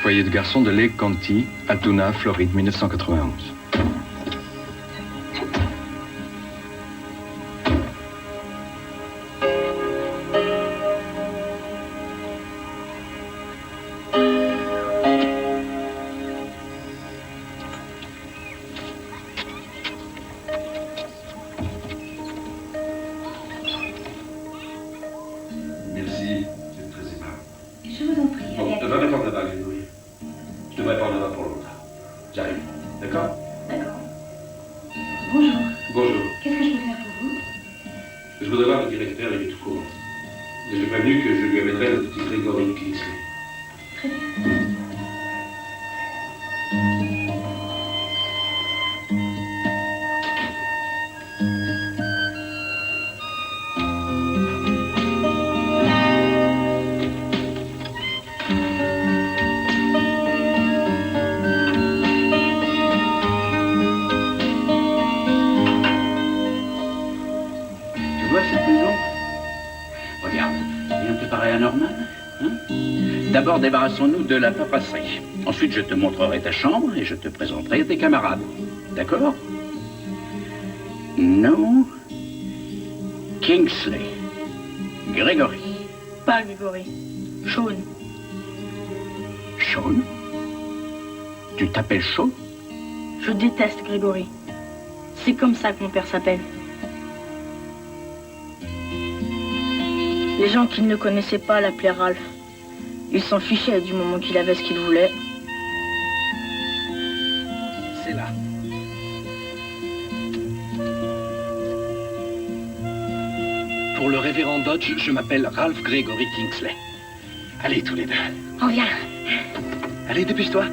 Foyer de garçons de Lake County, Altoona, Floride, 1991. D'abord, débarrassons-nous de la paperasserie. Ensuite, je te montrerai ta chambre et je te présenterai tes camarades. D'accord? Non. Kingsley. Gregory. Pas Gregory. Sean. Sean? Tu t'appelles Sean? Je déteste Gregory. C'est comme ça que mon père s'appelle. Les gens qui ne le connaissaient pas l'appelaient Ralph. Il s'en fichait du moment qu'il avait ce qu'il voulait. C'est là. Pour le révérend Dodge, je m'appelle Ralph Gregory Kingsley. Allez, tous les deux. On vient. Allez, dépêche-toi.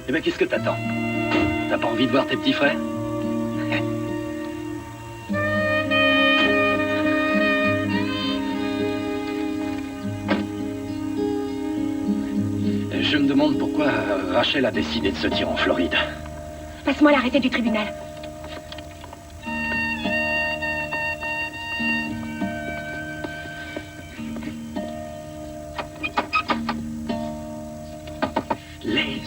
Eh ben, qu'est-ce que t'attends? T'as pas envie de voir tes petits frères? Je me demande pourquoi Rachel a décidé de se tirer en Floride. Passe-moi l'arrêté du tribunal. Les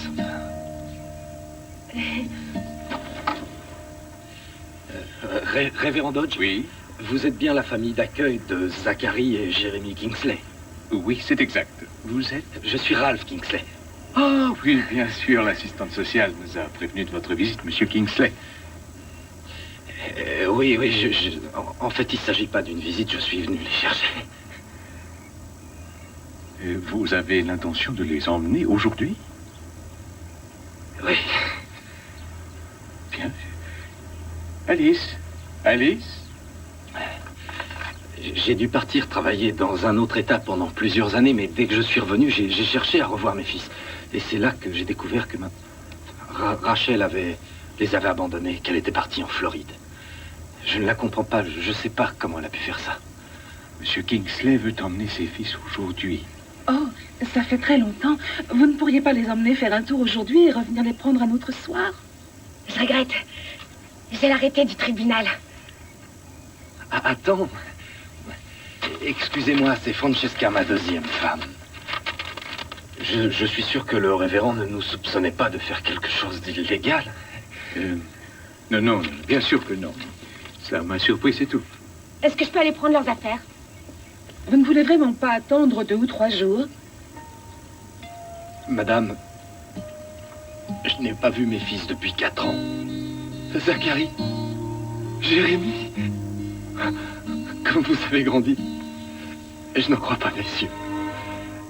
Révérend Dodge? Oui. Vous êtes bien la famille d'accueil de Zachary et Jeremy Kingsley? Oui, c'est exact. Vous êtes? Je suis Ralph Kingsley. Ah oui, bien sûr, l'assistante sociale nous a prévenu de votre visite, Monsieur Kingsley. Oui, en fait, il ne s'agit pas d'une visite, je suis venu les chercher. Vous avez l'intention de les emmener aujourd'hui? Oui. Bien. Alice? Alice? J'ai dû partir travailler dans un autre état pendant plusieurs années, mais dès que je suis revenu, j'ai cherché à revoir mes fils. Et c'est là que j'ai découvert que Rachel les avait abandonnés, qu'elle était partie en Floride. Je ne la comprends pas, je ne sais pas comment elle a pu faire ça. Monsieur Kingsley veut emmener ses fils aujourd'hui. Oh, ça fait très longtemps. Vous ne pourriez pas les emmener faire un tour aujourd'hui et revenir les prendre un autre soir? Je regrette. J'ai l'arrêté du tribunal. Ah, attends. Excusez-moi, c'est Francesca, ma deuxième femme. Je suis sûr que le révérend ne nous soupçonnait pas de faire quelque chose d'illégal. Non, bien sûr que non. Cela m'a surpris, c'est tout. Est-ce que je peux aller prendre leurs affaires? Vous ne voulez vraiment pas attendre 2 ou 3 jours? Madame, je n'ai pas vu mes fils depuis 4 ans. Zachary, Jérémy, comme vous avez grandi. Je n'en crois pas, messieurs.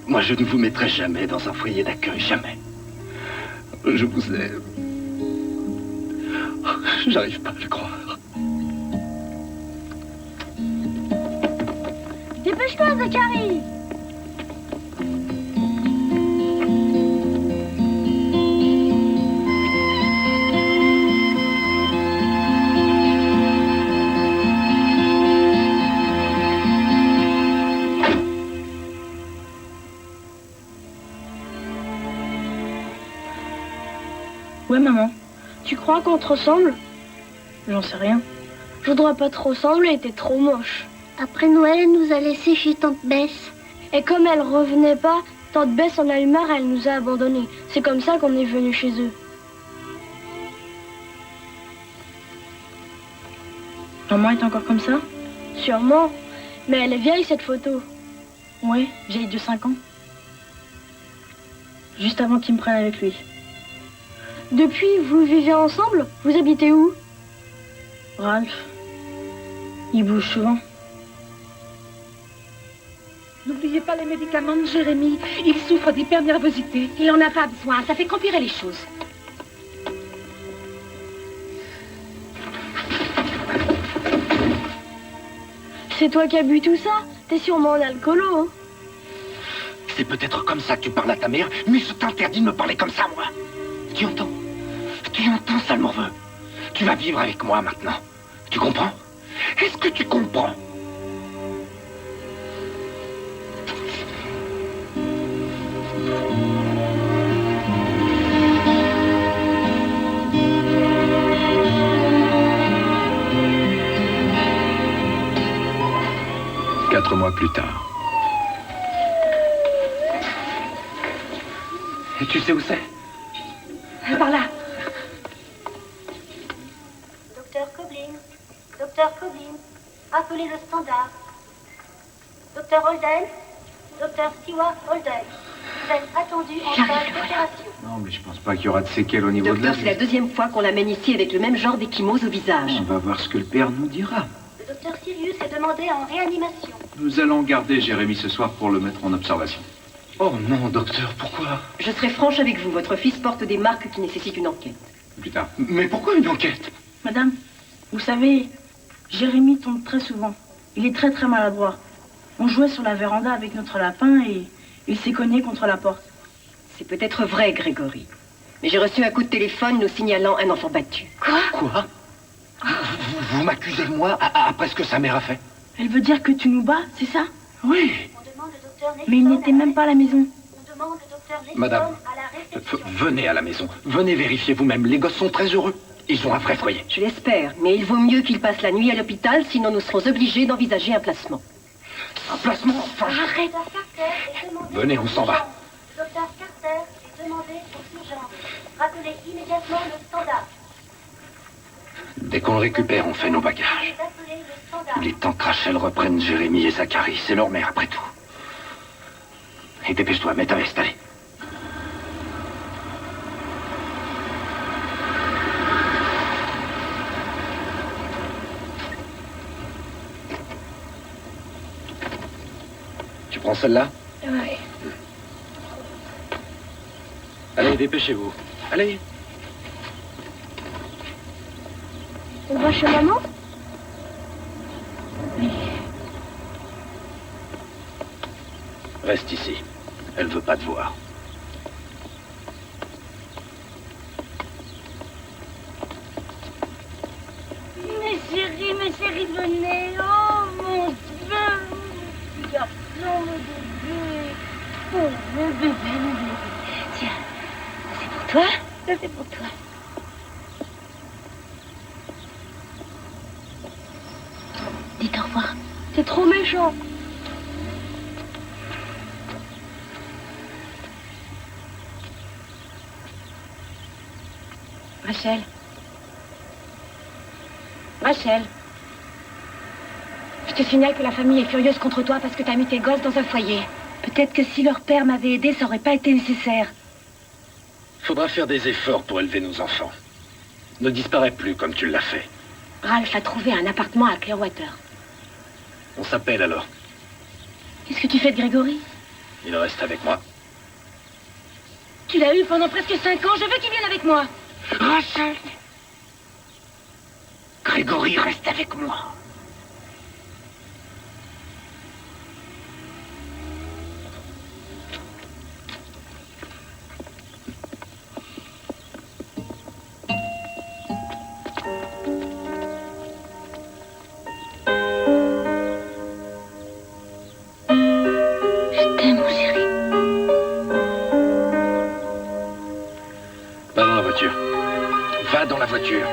Moi, je ne vous mettrai jamais dans un foyer d'accueil, jamais. Je vous aime. J'arrive pas à le croire. Dépêche-toi, Zachary! Ouais, maman. Tu crois qu'on te ressemble? J'en sais rien. Je voudrais pas te ressembler, t'es trop moche. Après Noël, elle nous a laissé chez tante Bess. Et comme elle revenait pas, tante Bess en a eu marre, elle nous a abandonnés. C'est comme ça qu'on est venu chez eux. Maman est encore comme ça? Sûrement. Mais elle est vieille, cette photo. Oui, vieille de 5 ans. Juste avant qu'il me prenne avec lui. Depuis, vous vivez ensemble? Vous habitez où? Ralph, il bouge souvent. N'oubliez pas les médicaments de Jérémy. Il souffre d'hypernervosité. Il en a pas besoin, ça fait qu'empirer les choses. C'est toi qui as bu tout ça? T'es sûrement un alcoolo, hein? C'est peut-être comme ça que tu parles à ta mère, mais je t'interdis de me parler comme ça, moi. Tu entends? Tu entends, sale morveux? Tu vas vivre avec moi maintenant. Tu comprends? Est-ce que tu comprends? Quatre mois plus tard. Et tu sais où c'est? Par là. Docteur Coblin, Docteur Coblin, appelez le standard. Docteur Holden, Docteur Stewart Holden, vous êtes attendu en salle d'opération. Non, mais je pense pas qu'il y aura de séquelles au niveau de Docteur, la... c'est la deuxième fois qu'on l'amène ici avec le même genre d'échymose au visage. On va voir ce que le père nous dira. Le docteur Sirius est demandé en réanimation. Nous allons garder Jérémy ce soir pour le mettre en observation. Oh non, docteur, pourquoi? Je serai franche avec vous, votre fils porte des marques qui nécessitent une enquête. Plus tard. Mais pourquoi une enquête? Madame, vous savez, Jérémy tombe très souvent. Il est très maladroit. On jouait sur la véranda avec notre lapin et il s'est cogné contre la porte. C'est peut-être vrai, Grégory. Mais j'ai reçu un coup de téléphone nous signalant un enfant battu. Quoi? Vous m'accusez, moi, après ce que sa mère a fait? Elle veut dire que tu nous bats, c'est ça? Oui. On demande le docteur Nelson Mais il n'était même pas à la maison. On demande le docteur Nelson Madame, à la réception. venez à la maison. Venez vérifier vous-même. Les gosses sont très heureux. Ils ont un vrai foyer. Je l'espère, mais il vaut mieux qu'il passe la nuit à l'hôpital, sinon nous serons obligés d'envisager un placement. Un placement, enfin. Arrête. Docteur Carter est demandé Venez, pour on s'en va. urgence. Le docteur Carter est demandé pour urgence. Rappelez immédiatement le standard. Dès qu'on le récupère, on fait nos bagages. Appelez le standard. Il est temps que Rachel reprenne Jérémy et Zacharie. C'est leur mère, après tout. Et dépêche-toi, mets ta veste, allez. Tu prends celle-là? Ouais. Allez, dépêchez-vous. Allez. On va chez maman? Reste ici. Elle veut pas te voir. Mes chéris, venez. Oh, mon Dieu. Petit garçon, mon bébé. Oh, mon bébé, mon bébé. Tiens, ça c'est pour toi. Ça c'est pour toi. Dites au revoir. C'est trop méchant. Rachel. Rachel. Je te signale que la famille est furieuse contre toi parce que t'as mis tes gosses dans un foyer. Peut-être que si leur père m'avait aidé, ça aurait pas été nécessaire. Faudra faire des efforts pour élever nos enfants. Ne disparais plus comme tu l'as fait. Ralph a trouvé un appartement à Clearwater. On s'appelle alors. Qu'est-ce que tu fais de Grégory? Il reste avec moi. Tu l'as eu pendant presque 5 ans, je veux qu'il vienne avec moi. Rachel! Grégory reste avec moi. Je t'aime, mon chéri. Va dans la voiture. Va dans la voiture.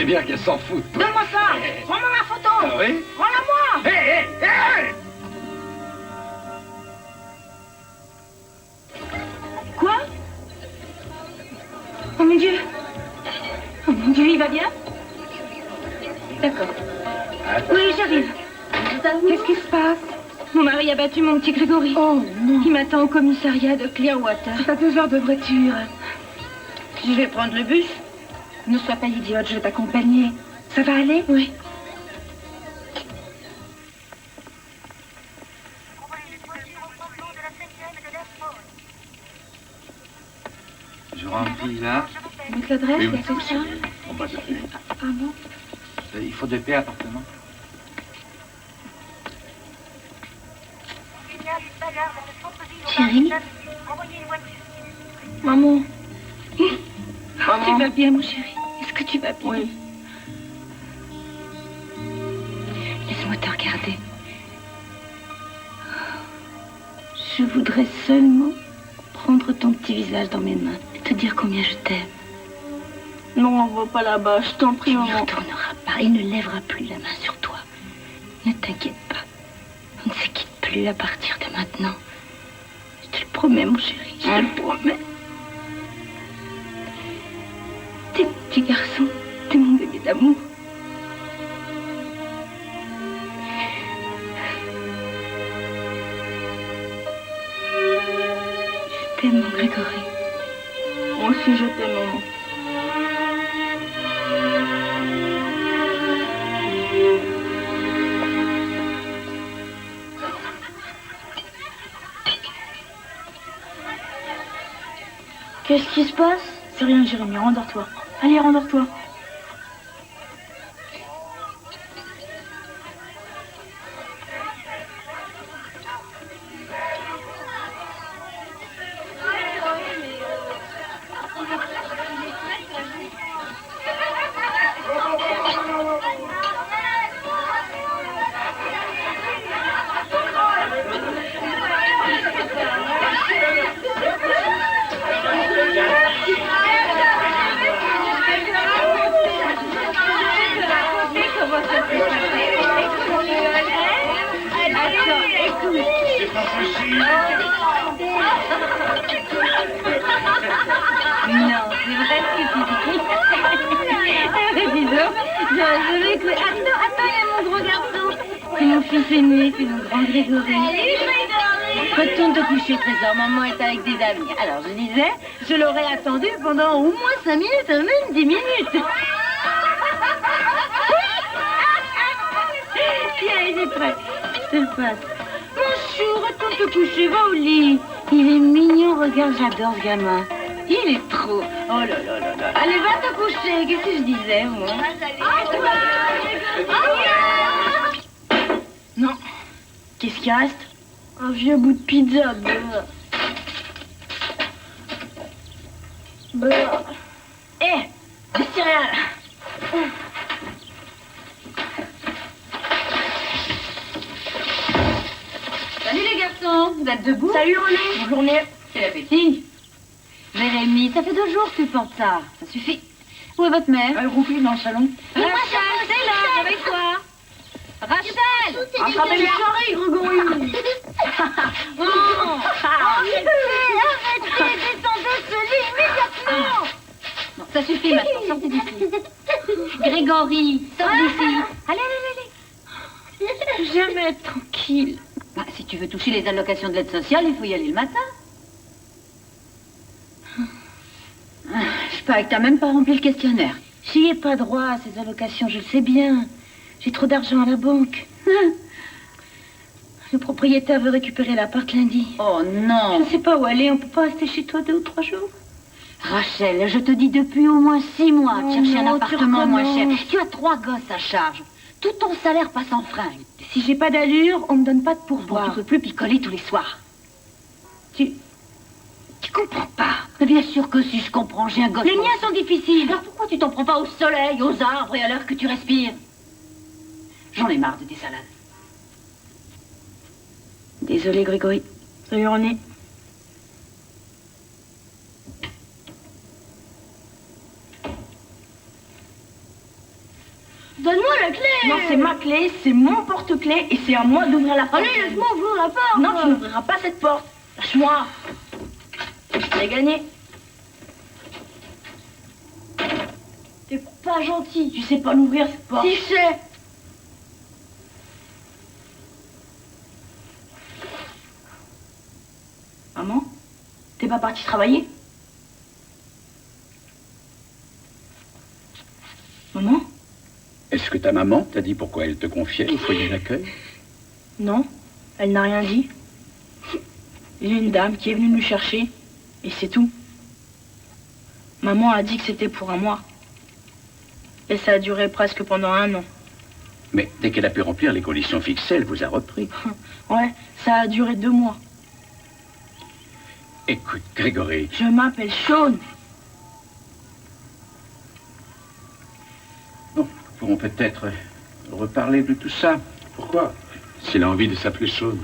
bien qu'elle s'en fout. Donne-moi ça. Prends-moi ma photo. Ah oui? Prends-la-moi. Hé, hé, hé! Quoi? Oh mon Dieu. Oh mon Dieu, il va bien? D'accord. Oui, j'arrive. Qu'est-ce qui se passe? Mon mari a battu mon petit Grégory. Oh non. Il m'attend au commissariat de Clearwater. C'est à 2 heures de voiture. Je vais prendre le bus. Ne sois pas idiote, je vais t'accompagner. Ça va aller? Oui. Je remplis là. Avec l'adresse, Oui, il y a oui. quelqu'un? En bas de la fenêtre. Ah bon? Il faut 2 paix appartements. Chérie? Maman. Tu vas bien, mon chéri? Est-ce que tu vas bien? Oui. Laisse-moi te regarder. Je voudrais seulement prendre ton petit visage dans mes mains et te dire combien je t'aime. Non, on va pas là-bas. Je t'en prie, Il ne maman. retournera pas, il ne lèvera plus la main sur toi. Ne t'inquiète pas. On ne se quitte plus à partir de maintenant. Je te le promets, mon chéri, je te le promets. T'es mon petit garçon, t'es mon bébé d'amour. Je t'aime, mon Grégory. Moi aussi, je t'aime, maman. Qu'est-ce qui se passe? C'est rien, Jérémy, rendors-toi. Allez, rendors-toi. Non, c'est vrai ce que tu dis. Dis donc, je vais écouter. Attends, il y a mon gros garçon. C'est mon fils aîné, c'est mon grand Grégory. Retourne te coucher, Trésor. Maman est avec des amis. Alors, je disais, je l'aurais attendu pendant au moins 5 minutes, même 10 minutes. Tiens, il est prêt. Je te le passe. Mon chou, retourne te coucher, va au lit. Il est mignon, regarde, j'adore ce gamin. Il est trop. Oh là là là là. Allez, va te coucher. Qu'est-ce que je disais, moi? Non. Qu'est-ce qui reste? Un vieux bout de pizza, beurre. Beurre. Hé, des céréales. Salut les garçons, vous êtes debout? Salut, René. Bonne journée. Quel appétit. Jérémy, ça fait 2 jours que tu portes ça. Ça suffit. Où est votre mère? Elle roupille dans le salon. Rachel, c'est là, avec toi. Rachel! Attrapez le charri, Grégory. Arrêtez, descendez ce lit immédiatement! Non, ça suffit maintenant, sortez d'ici. Grégory, sors d'ici. Allez, allez, allez. Jamais être tranquille. Bah, si tu veux toucher les allocations de l'aide sociale, il faut y aller le matin. Je parie que t'as même pas rempli le questionnaire. J'y ai pas droit à ces allocations, je le sais bien. J'ai trop d'argent à la banque. Le propriétaire veut récupérer l'appart lundi. Oh Je non! ne sais pas où aller, on peut pas rester chez toi 2 ou 3 jours. Rachel, je te dis depuis au moins 6 mois de chercher un non, tu appartement moins cher. recommences. Tu as 3 gosses à charge. Tout ton salaire passe en fringues. Si j'ai pas d'allure, on me donne pas de Bon, pourboire. tu peux plus picoler tous les soirs. Tu comprends pas? Mais bien sûr que si je comprends, j'ai un gosse. Les miens sont difficiles. Alors pourquoi tu t'en prends pas au soleil, aux arbres et à l'air que tu respires? J'en ai marre de tes salades. Désolée, Grégory. Salut, René. c'est ma clé, c'est mon porte-clés et c'est à moi d'ouvrir la porte. Allez, laisse-moi ouvrir la porte. Non, tu n'ouvriras pas cette porte. Lâche-moi. J'ai gagné. T'es pas gentil. Tu sais pas l'ouvrir cette porte. Si je sais. Maman, t'es pas partie travailler? Maman? Est-ce que ta maman t'a dit pourquoi elle te confiait au foyer d'accueil? Non, elle n'a rien dit. Il y a une dame qui est venue nous chercher, et c'est tout. Maman a dit que c'était pour un mois. Et ça a duré presque pendant 1 an. Mais dès qu'elle a pu remplir les conditions fixées, elle vous a repris. Ouais, ça a duré 2 mois. Écoute, Grégory. Je m'appelle Sean. Bon, nous pourrons peut-être reparler de tout ça. Pourquoi? S'il a envie de s'appeler Sean.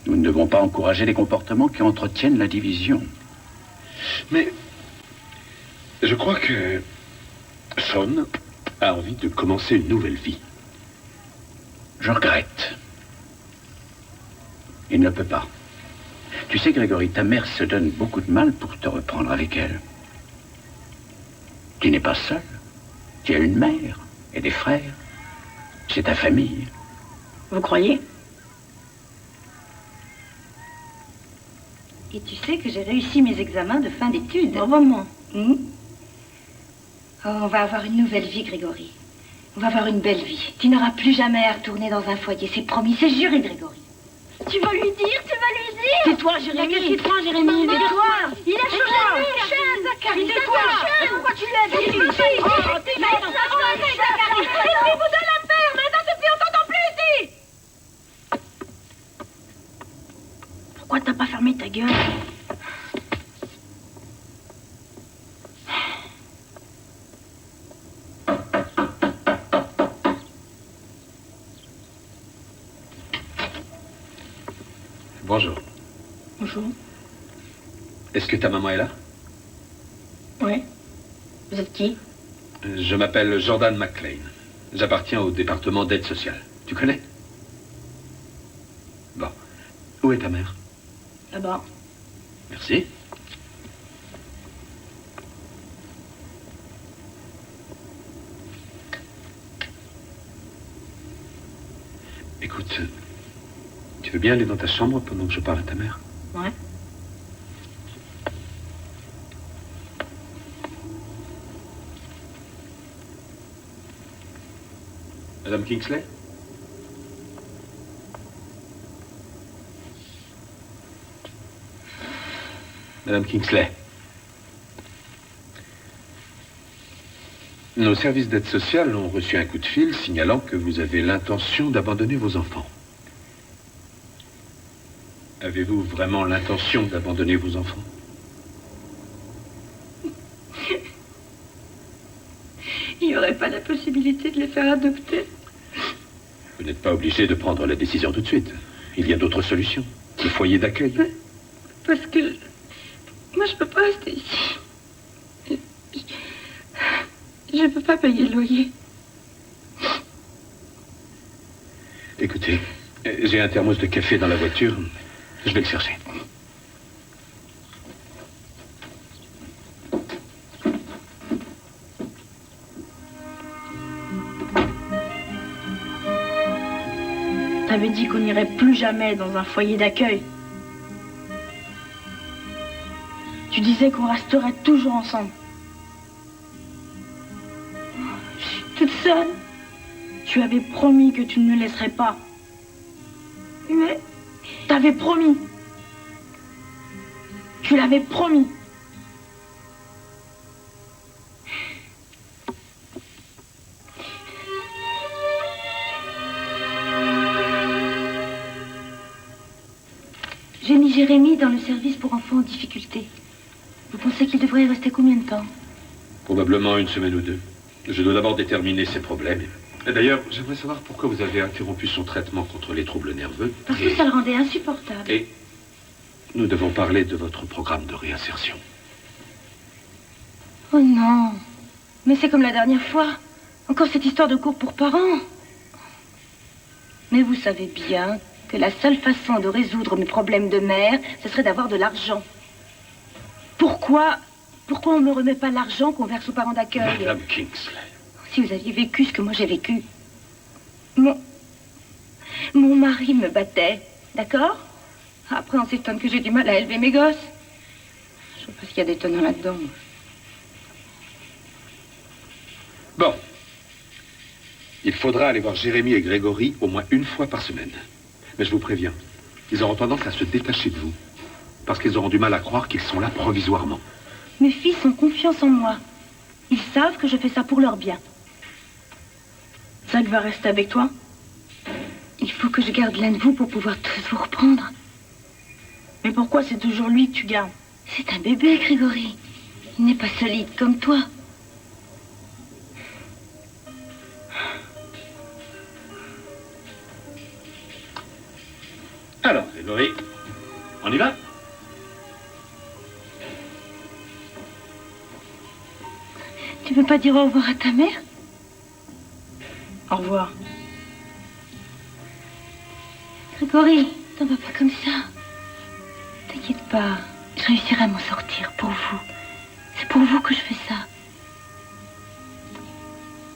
Nous ne devons pas encourager les comportements qui entretiennent la division. Mais je crois que Sean a envie de commencer une nouvelle vie. Je regrette. Il ne peut pas. Tu sais, Grégory, ta mère se donne beaucoup de mal pour te reprendre avec elle. Tu n'es pas seul. Tu as une mère et des frères. C'est ta famille. Vous croyez? Et tu sais que j'ai réussi mes examens de fin d'études. Oh, maman. Oh, on va avoir une nouvelle vie, Grégory. On va avoir une belle vie. Tu n'auras plus jamais à retourner dans un foyer. C'est promis, c'est juré, Grégory. Tu vas lui dire, Tais-toi, Jérémy. Qu'est-ce qui te prend, Jérémy? Tais-toi. Il a changé de chaîne, Zacharie. Tais-toi. Pourquoi tu l'as dit? Et puis vous de la faire. Maintenant, depuis, on t'entend plus ici. Pourquoi t'as pas fermé ta gueule? Bonjour. Bonjour. Est-ce que ta maman est là? Oui. Vous êtes qui? Je m'appelle Jordan McLean. J'appartiens au département d'aide sociale. Tu connais? Bon. Où est ta mère? Là-bas. Merci. Écoute, tu veux bien aller dans ta chambre pendant que je parle à ta mère? Ouais. Madame Kingsley? Madame Kingsley. Nos services d'aide sociale ont reçu un coup de fil signalant que vous avez l'intention d'abandonner vos enfants. Avez-vous vraiment l'intention d'abandonner vos enfants? Il n'y aurait pas la possibilité de les faire adopter. Vous n'êtes pas obligé de prendre la décision tout de suite. Il y a d'autres solutions. Le foyer d'accueil. Parce que moi, je peux pas rester ici. Je peux pas payer le loyer. Écoutez, j'ai un thermos de café dans la voiture. Je vais le chercher. T'avais dit qu'on n'irait plus jamais dans un foyer d'accueil. Tu disais qu'on resterait toujours ensemble. Je suis toute seule. Tu avais promis que tu ne me laisserais pas. Mais t'avais promis. Tu l'avais promis. J'ai mis Jérémy dans le service pour enfants en difficulté. Vous pensez qu'il devrait y rester combien de temps? Probablement 1 semaine ou 2. Je dois d'abord déterminer ses problèmes. Et d'ailleurs, j'aimerais savoir pourquoi vous avez interrompu son traitement contre les troubles nerveux. Parce que ça le rendait insupportable. Et nous devons parler de votre programme de réinsertion. Oh non. Mais c'est comme la dernière fois. Encore cette histoire de cours pour parents. Mais vous savez bien que la seule façon de résoudre mes problèmes de mère, ce serait d'avoir de l'argent. Pourquoi on ne me remet pas l'argent qu'on verse aux parents d'accueil? Madame Kingsley. Si vous aviez vécu ce que moi j'ai vécu. Mon mari me battait, d'accord? Après, on s'étonne que j'ai du mal à élever mes gosses. Je sais pas ce qu'il y a d'étonnant là-dedans. Bon. Il faudra aller voir Jérémy et Grégory au moins une fois par semaine. Mais je vous préviens, ils auront tendance à se détacher de vous. Parce qu'ils auront du mal à croire qu'ils sont là provisoirement. Mes fils ont confiance en moi. Ils savent que je fais ça pour leur bien. Zach va rester avec toi? Il faut que je garde l'un de vous pour pouvoir tous vous reprendre. Mais pourquoi c'est toujours lui que tu gardes? C'est un bébé, Grégory. Il n'est pas solide comme toi. Alors, Grégory, on y va? Tu veux pas dire au revoir à ta mère? Au revoir. Grégory, t'en vas pas comme ça. T'inquiète pas, je réussirai à m'en sortir pour vous. C'est pour vous que je fais ça.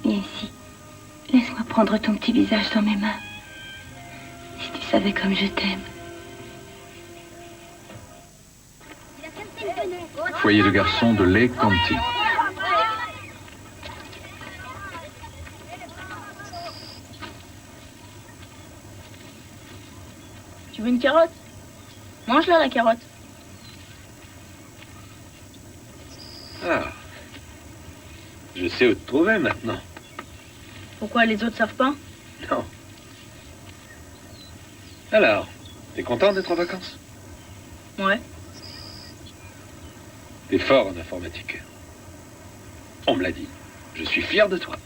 Viens ici. Laisse-moi prendre ton petit visage dans mes mains. Si tu savais comme je t'aime. Foyer de garçons de Lake County. Tu veux une carotte? Mange-la, la carotte. Ah. Je sais où te trouver maintenant. Pourquoi les autres savent pas? Non. Alors, t'es content d'être en vacances? Ouais. T'es fort en informatique. On me l'a dit. Je suis fier de toi.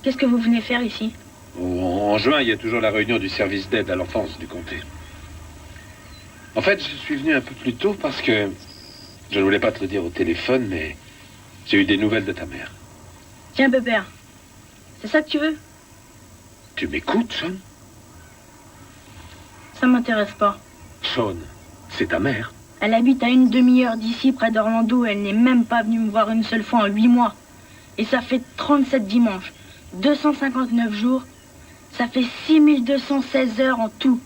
Qu'est-ce que vous venez faire ici? En juin, il y a toujours la réunion du service d'aide à l'enfance du comté. En fait, je suis venu un peu plus tôt parce que je ne voulais pas te le dire au téléphone, mais j'ai eu des nouvelles de ta mère. Tiens, Bébert. C'est ça que tu veux? Tu m'écoutes, Sean? Ça m'intéresse pas. Sean, c'est ta mère. Elle habite à une demi-heure d'ici, près d'Orlando. Elle n'est même pas venue me voir une seule fois en 8 mois. Et ça fait 37 dimanches, 259 jours. Ça fait 6216 heures en tout.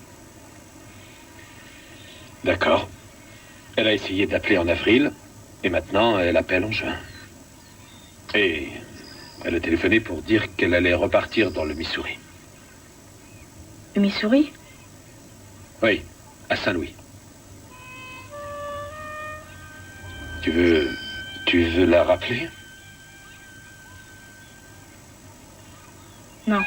D'accord. Elle a essayé d'appeler en avril, et maintenant, elle appelle en juin. Et elle a téléphoné pour dire qu'elle allait repartir dans le Missouri. Le Missouri? Oui, à Saint-Louis. Tu veux la rappeler? Non.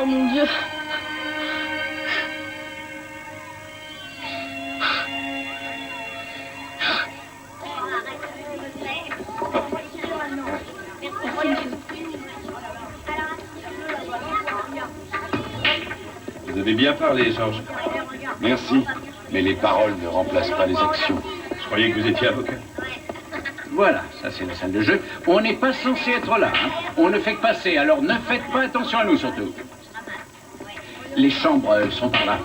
Oh mon Dieu. Vous avez bien parlé, Georges. Merci, mais les paroles ne remplacent pas les actions. Je croyais que vous étiez avocat. Voilà, ça c'est la salle de jeu. On n'est pas censé être là, hein. On ne fait que passer, alors ne faites pas attention à nous surtout. Les chambres sont par là.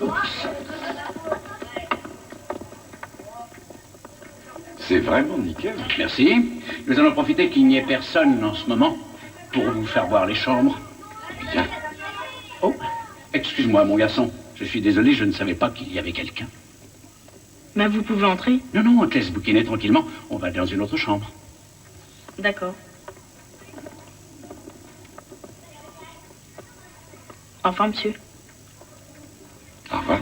Oups. C'est vraiment nickel. Merci. Nous allons profiter qu'il n'y ait personne en ce moment pour vous faire voir les chambres. Bien. Oh, excuse-moi mon garçon. Je suis désolé, je ne savais pas qu'il y avait quelqu'un. Mais vous pouvez entrer? Non, on te laisse bouquiner tranquillement. On va dans une autre chambre. D'accord. Au revoir, monsieur. Au revoir.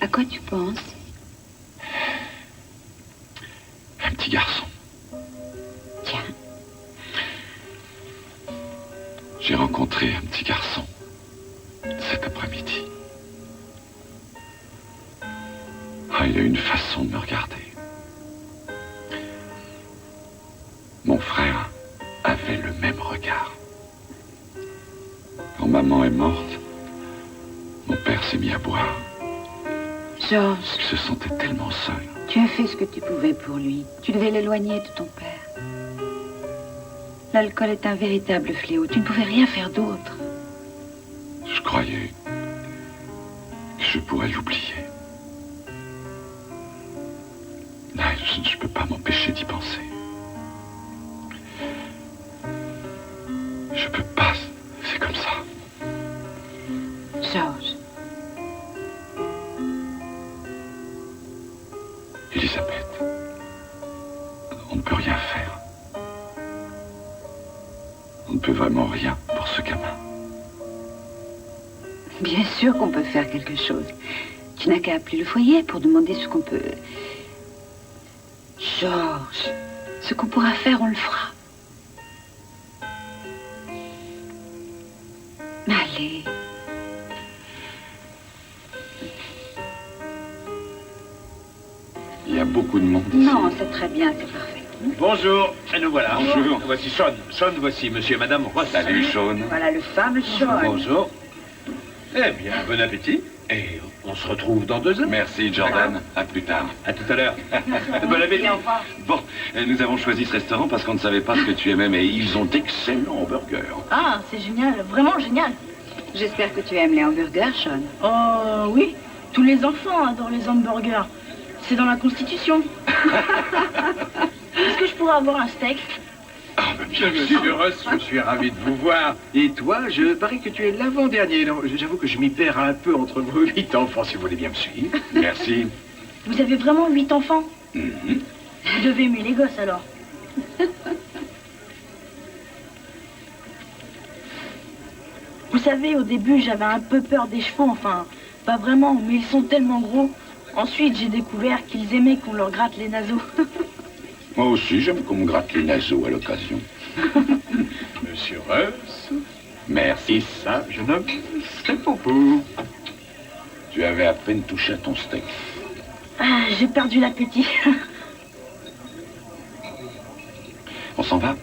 À quoi tu penses? Un petit garçon. Tiens. J'ai rencontré un petit garçon cet après-midi. Ah, il a une façon de me regarder. Mon frère avait le même regard. Quand maman est morte, mon père s'est mis à boire. Georges, Il se sentait tellement seul. tu as fait ce que tu pouvais pour lui. Tu devais l'éloigner de ton père. L'alcool est un véritable fléau. Tu ne pouvais rien faire d'autre. Je croyais que je pourrais l'oublier. Non, je ne peux pas m'empêcher d'y penser. Je peux pas, c'est comme ça. Georges, Elisabeth, on ne peut rien faire. On ne peut vraiment rien pour ce gamin. bien sûr qu'on peut faire quelque chose. Tu n'as qu'à appeler le foyer pour demander ce qu'on peut... Georges, ce qu'on pourra faire, on le fera. Allez. Il y a beaucoup de monde ici. Non, c'est très bien, c'est parfait. Bonjour, et nous voilà. Bonjour. Voici Sean. Sean, voici monsieur et madame Ross. Salut, Sean. Voilà le fameux Sean. Bonjour. Eh bien, bon appétit. Et on se retrouve dans 2 heures. Merci, Jordan. À plus tard. À tout à l'heure. Bon appétit. Bon, nous avons choisi ce restaurant parce qu'on ne savait pas ce que tu aimais, mais ils ont d'excellents burgers. Ah, c'est génial, vraiment génial. J'espère que tu aimes les hamburgers, Sean. Oh oui, tous les enfants adorent les hamburgers. C'est dans la Constitution. Est-ce que je pourrais avoir un steak? Ah, ben bien Monsieur Ross, je suis ravi de vous voir. Et toi, je parie que tu es l'avant-dernier. Non, j'avoue que je m'y perds un peu entre vos 8 enfants, si vous voulez bien me suivre. Merci. Vous avez vraiment 8 enfants? Mhm. Vous devez aimer les gosses alors. Vous savez, au début, j'avais un peu peur des chevaux, enfin, pas vraiment, mais ils sont tellement gros. Ensuite, j'ai découvert qu'ils aimaient qu'on leur gratte les naseaux. Moi aussi, j'aime qu'on me gratte les naseaux à l'occasion. Monsieur Ross. Merci. Et ça, jeune homme, c'est pour vous. Tu avais à peine touché à ton steak. Ah, j'ai perdu l'appétit. On s'en va?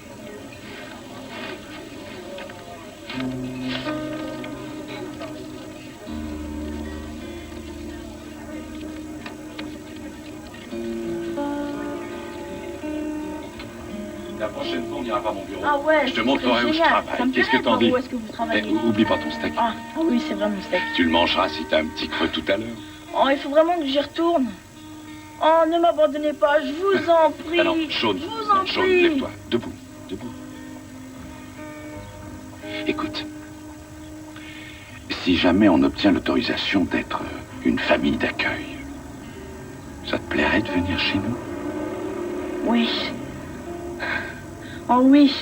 La prochaine fois, on n'ira pas à mon bureau. Ah ouais, Je te ce montrerai serait où je génial. travaille. Ça me Qu'est-ce que plairait t'en de dis? voir où est-ce que vous travaillez. Oublie pas ton steak. Ah oui, c'est vrai mon steak. Tu le mangeras si t'as un petit creux tout à l'heure. Oh, il faut vraiment que j'y retourne. Oh, ne m'abandonnez pas, je vous en prie. Ah non, Sean, Je vous en Sean, prie. lève-toi. Debout, debout. Écoute, si jamais on obtient l'autorisation d'être une famille d'accueil, ça te plairait de venir chez nous? Oui. Oh oui.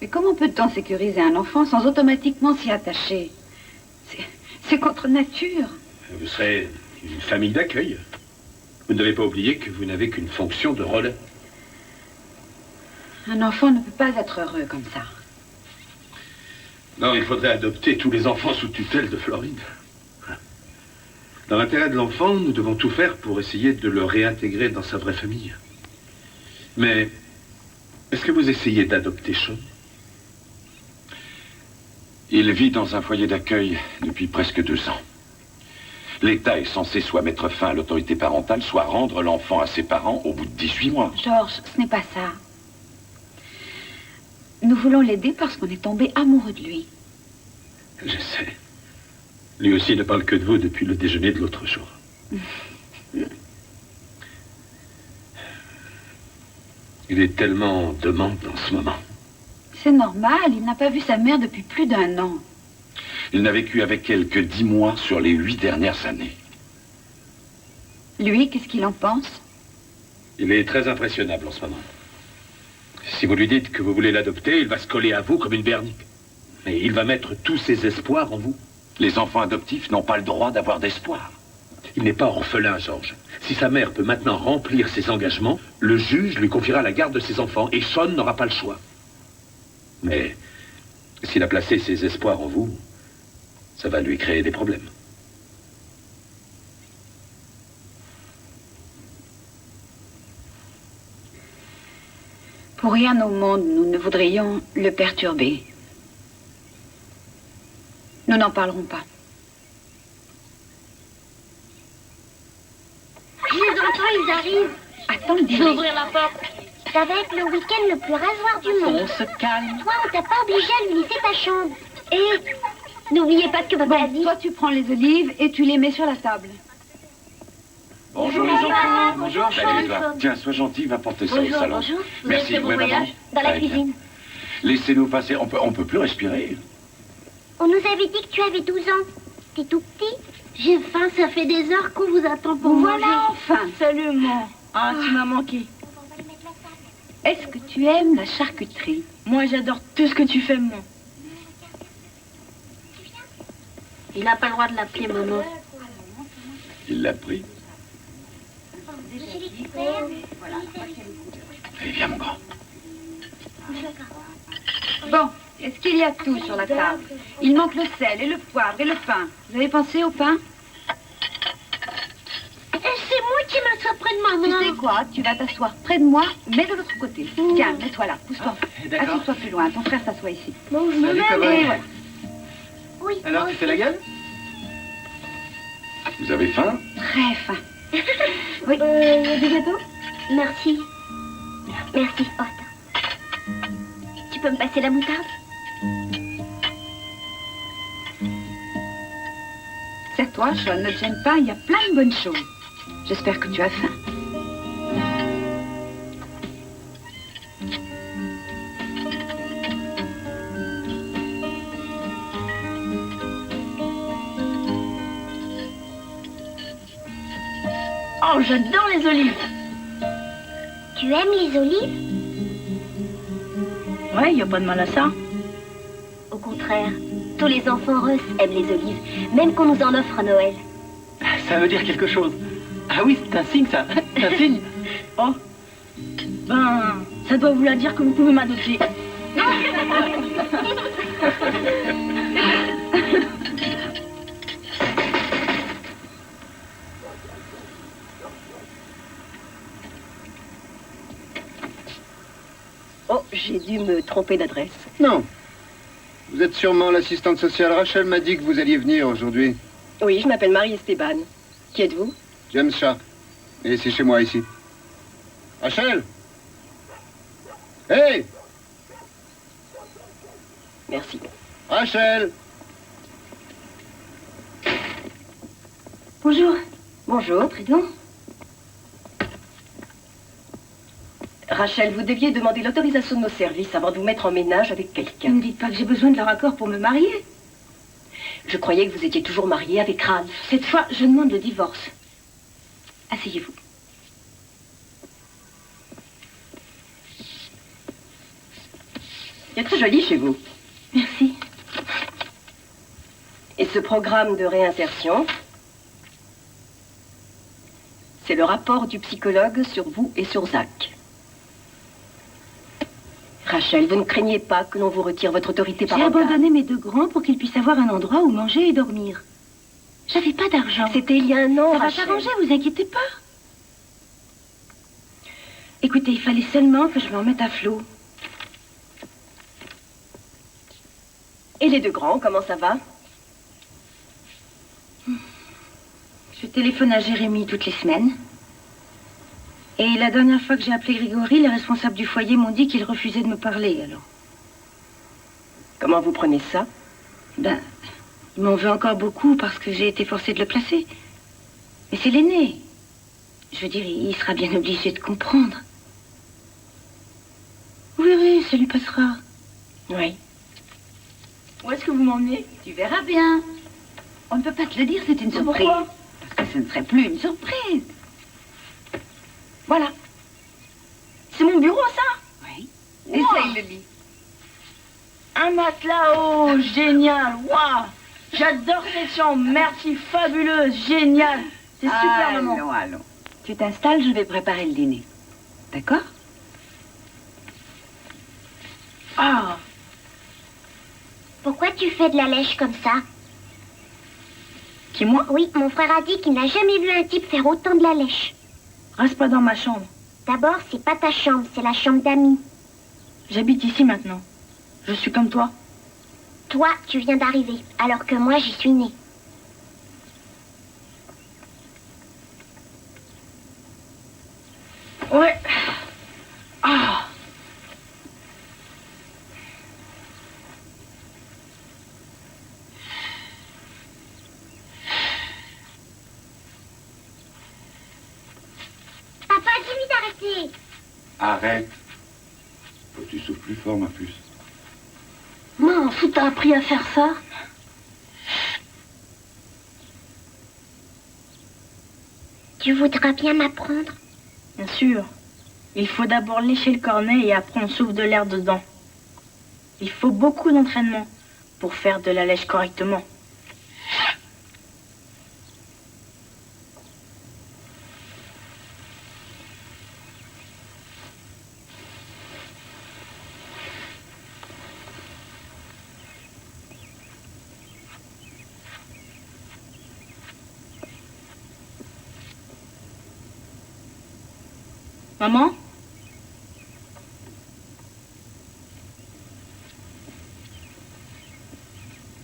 Mais comment peut-on sécuriser un enfant sans automatiquement s'y attacher? C'est contre nature. Vous serez une famille d'accueil. Vous ne devez pas oublier que vous n'avez qu'une fonction de relais. Un enfant ne peut pas être heureux comme ça. Non, il faudrait adopter tous les enfants sous tutelle de Floride. Dans l'intérêt de l'enfant, nous devons tout faire pour essayer de le réintégrer dans sa vraie famille. Mais est-ce que vous essayez d'adopter Sean? Il vit dans un foyer d'accueil depuis presque 2 ans. L'État est censé soit mettre fin à l'autorité parentale, soit rendre l'enfant à ses parents au bout de 18 mois. Georges, ce n'est pas ça. Nous voulons l'aider parce qu'on est tombé amoureux de lui. Je sais. Lui aussi ne parle que de vous depuis le déjeuner de l'autre jour. Il est tellement de manque en ce moment. C'est normal, il n'a pas vu sa mère depuis plus d'1 an. Il n'a vécu avec elle que 10 mois sur les 8 dernières années. Lui, qu'est-ce qu'il en pense? Il est très impressionnable en ce moment. Si vous lui dites que vous voulez l'adopter, il va se coller à vous comme une bernique. Et il va mettre tous ses espoirs en vous. Les enfants adoptifs n'ont pas le droit d'avoir d'espoir. Il n'est pas orphelin, Georges. Si sa mère peut maintenant remplir ses engagements, le juge lui confiera la garde de ses enfants et Sean n'aura pas le choix. Mais s'il a placé ses espoirs en vous, ça va lui créer des problèmes. Pour rien au monde, nous ne voudrions le perturber. Nous n'en parlerons pas. Les enfants, ils arrivent. Attends, Je vais ouvrir la porte. Ça va être le week-end le plus rasoir du monde. On se calme. Toi, on t'a pas obligé à lui laisser ta chambre. Et n'oubliez pas ce que papa a dit. Toi, tu prends les olives et tu les mets sur la table. Bonjour les enfants. Bonjour. Salut Edouard. Tiens, sois gentil, va porter ça au salon. Bonjour. Vous Merci. avez fait bon Oui, maman. voyage dans la Très bien. cuisine. Laissez-nous passer. On peut plus respirer. On nous avait dit que tu avais 12 ans. T'es tout petit. J'ai faim, ça fait des heures qu'on vous attend pour manger. Voilà, enfin. Salut, maman. Ah, tu m'as manqué. Est-ce que tu aimes la charcuterie? Moi, j'adore tout ce que tu fais, maman. Il n'a pas le droit de l'appeler maman. Il l'a pris. Allez, viens, mon grand. Bon, est-ce qu'il y a tout sur la table? Il manque le sel et le poivre et le pain. Vous avez pensé au pain? C'est moi qui m'assois près de maman. Tu sais quoi? Tu vas t'asseoir près de moi, mais de l'autre côté. Tiens, mets-toi là, pousse-toi. Assis-toi plus loin, ton frère s'assoit ici. Bon, je me mets. Et voilà. Oui. Alors, tu fais la gueule? Vous avez faim? Très faim. Oui. Du gâteau? Merci. Merci. Oh, attends. Tu peux me passer la moutarde? Serre-toi, Sean, ne te gêne pas, il y a plein de bonnes choses. J'espère que tu as faim. Oh, j'adore les olives. Tu aimes les olives? Ouais, y a pas de mal à ça. Au contraire, tous les enfants russes aiment les olives, même qu'on nous en offre à Noël. Ça veut dire quelque chose. Ah oui, c'est un signe, ça. C'est un signe. Oh. Ben, ça doit vouloir dire que vous pouvez m'adopter. Oh, j'ai dû me tromper d'adresse. Non. Vous êtes sûrement l'assistante sociale. Rachel m'a dit que vous alliez venir aujourd'hui. Oui, je m'appelle Marie Esteban. Qui êtes-vous? James Sharp. Et c'est chez moi ici. Rachel! Hey! Merci. Rachel! Bonjour. Bonjour. Entrez donc. Rachel, vous deviez demander l'autorisation de nos services avant de vous mettre en ménage avec quelqu'un. Ne me dites pas que j'ai besoin de leur accord pour me marier. Je croyais que vous étiez toujours mariée avec Ralph. Cette fois, je demande le divorce. Asseyez-vous. C'est très joli chez vous. Merci. Et ce programme de réinsertion, c'est le rapport du psychologue sur vous et sur Zach. Rachel, vous ne craignez pas que l'on vous retire votre autorité J'ai parentale? abandonné mes 2 grands pour qu'ils puissent avoir un endroit où manger et dormir. J'avais pas d'argent. C'était il y a un an, Ça va Rachel. s'arranger, vous inquiétez pas. Écoutez, il fallait seulement que je me remette à flot. Et Et les deux grands, comment ça va? Je téléphone à Jérémy toutes les semaines. Et la dernière fois que j'ai appelé Grégory, les responsables du foyer m'ont dit qu'ils refusaient de me parler, alors. Comment vous prenez ça? Ben, ils m'en veulent encore beaucoup parce que j'ai été forcée de le placer. Mais c'est l'aîné. Je veux dire, il sera bien obligé de comprendre. Vous verrez, ça lui passera. Oui. Où est-ce que vous m'emmenez? Tu verras bien. On ne peut pas te le dire, c'est une surprise. Pourquoi? Parce que ce ne serait plus une surprise. Voilà. C'est mon bureau, ça? Oui. Wow. Essaye le lit. Un matelas, oh, génial, waouh. J'adore cette chambre, merci, fabuleuse, génial. C'est super, maman. Allons, allons. Tu t'installes, je vais préparer le dîner. D'accord? Ah. Pourquoi tu fais de la lèche comme ça? Qui, moi? Oui, mon frère a dit qu'il n'a jamais vu un type faire autant de la lèche. Reste pas dans ma chambre. D'abord, c'est pas ta chambre, c'est la chambre d'amis. J'habite ici maintenant. Je suis comme toi. Toi, tu viens d'arriver, alors que moi, j'y suis née. Ouais. Ah. Papa, dis-lui d'arrêter. Arrête. Faut que tu souffles plus fort, ma puce. Mince, où t'as appris à faire ça? Tu voudras bien m'apprendre? Bien sûr. Il faut d'abord lécher le cornet et après on souffle de l'air dedans. Il faut beaucoup d'entraînement pour faire de la lèche correctement. Maman?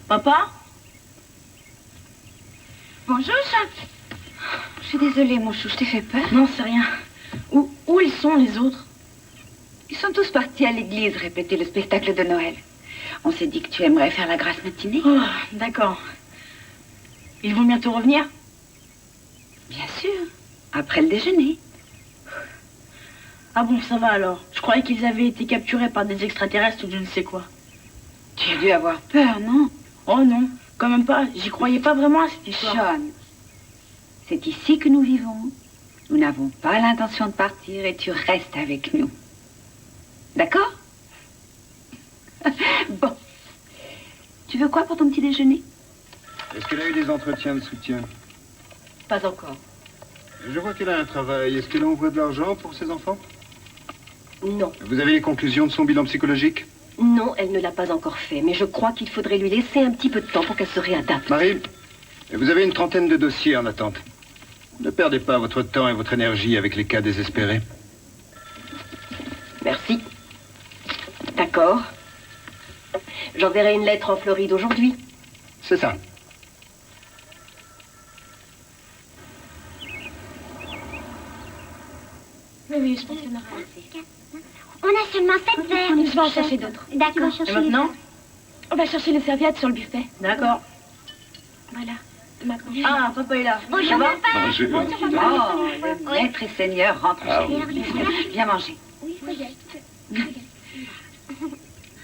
Papa? Bonjour, chat. Je suis désolée, mon chou, je t'ai fait peur. Non, c'est rien. Où ils sont, les autres? Ils sont tous partis à l'église répéter le spectacle de Noël. On s'est dit que tu aimerais faire la grasse matinée. Oh, d'accord. Ils vont bientôt revenir? Bien sûr. Après le déjeuner. Ah bon, ça va alors. Je croyais qu'ils avaient été capturés par des extraterrestres ou je ne sais quoi. Tu as dû avoir peur, non? Oh non, quand même pas. J'y croyais pas vraiment à cette histoire. Sean, c'est ici que nous vivons. Nous n'avons pas l'intention de partir et tu restes avec nous. D'accord? Bon. Tu veux quoi pour ton petit déjeuner? Est-ce qu'elle a eu des entretiens de soutien? Pas encore. Je vois qu'elle a un travail. Est-ce qu'elle envoie de l'argent pour ses enfants? Non. Vous avez les conclusions de son bilan psychologique? Non, elle ne l'a pas encore fait, mais je crois qu'il faudrait lui laisser un petit peu de temps pour qu'elle se réadapte. Marie, vous avez une trentaine de dossiers en attente. Ne perdez pas votre temps et votre énergie avec les cas désespérés. Merci. D'accord. J'enverrai une lettre en Floride aujourd'hui. C'est ça. Oui, je pense qu'il y en aura assez. On a seulement 7 verres. On va en chercher d'autres. D'accord. Et maintenant? On va chercher les serviettes sur le buffet. D'accord. Voilà. Ah, papa est là. Bonjour, Ça va? papa. Bonjour. Bonjour, papa. Oh, le maître et seigneur rentre Ah chez oui. lui. Viens manger. Oui, regarde.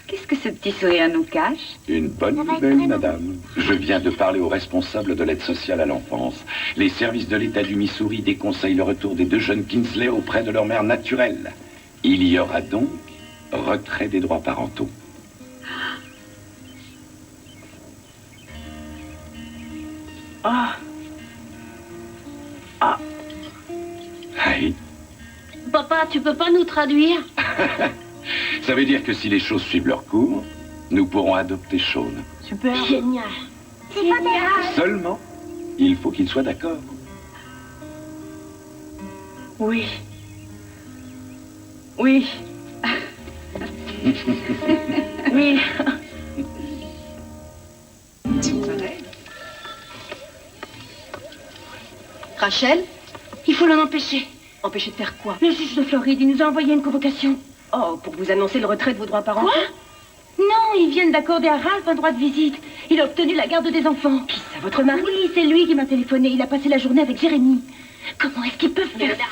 Qu'est-ce que ce petit sourire nous cache? Une bonne nouvelle, madame. Je viens de parler aux responsables de l'aide sociale à l'enfance. Les services de l'État du Missouri déconseillent le retour des deux jeunes Kinsley auprès de leur mère naturelle. Il y aura donc retrait des droits parentaux. Ah. Ah. Aïe. Papa, tu peux pas nous traduire? Ça veut dire que si les choses suivent leur cours, nous pourrons adopter Sean. Super. Génial. C'est pas Seulement, il faut qu'il soit d'accord. Oui. Oui. Oui. Rachel, Il faut l'en empêcher. empêcher de faire quoi? Le juge de Floride, il nous a envoyé une convocation. Oh, pour vous annoncer le retrait de vos droits parentaux? Quoi? Non, ils viennent d'accorder à Ralph un droit de visite. Il a obtenu la garde des enfants. Qui ça, votre mari? Oui, c'est lui qui m'a téléphoné. Il a passé la journée avec Jérémy. Comment est-ce qu'ils peuvent faire ça?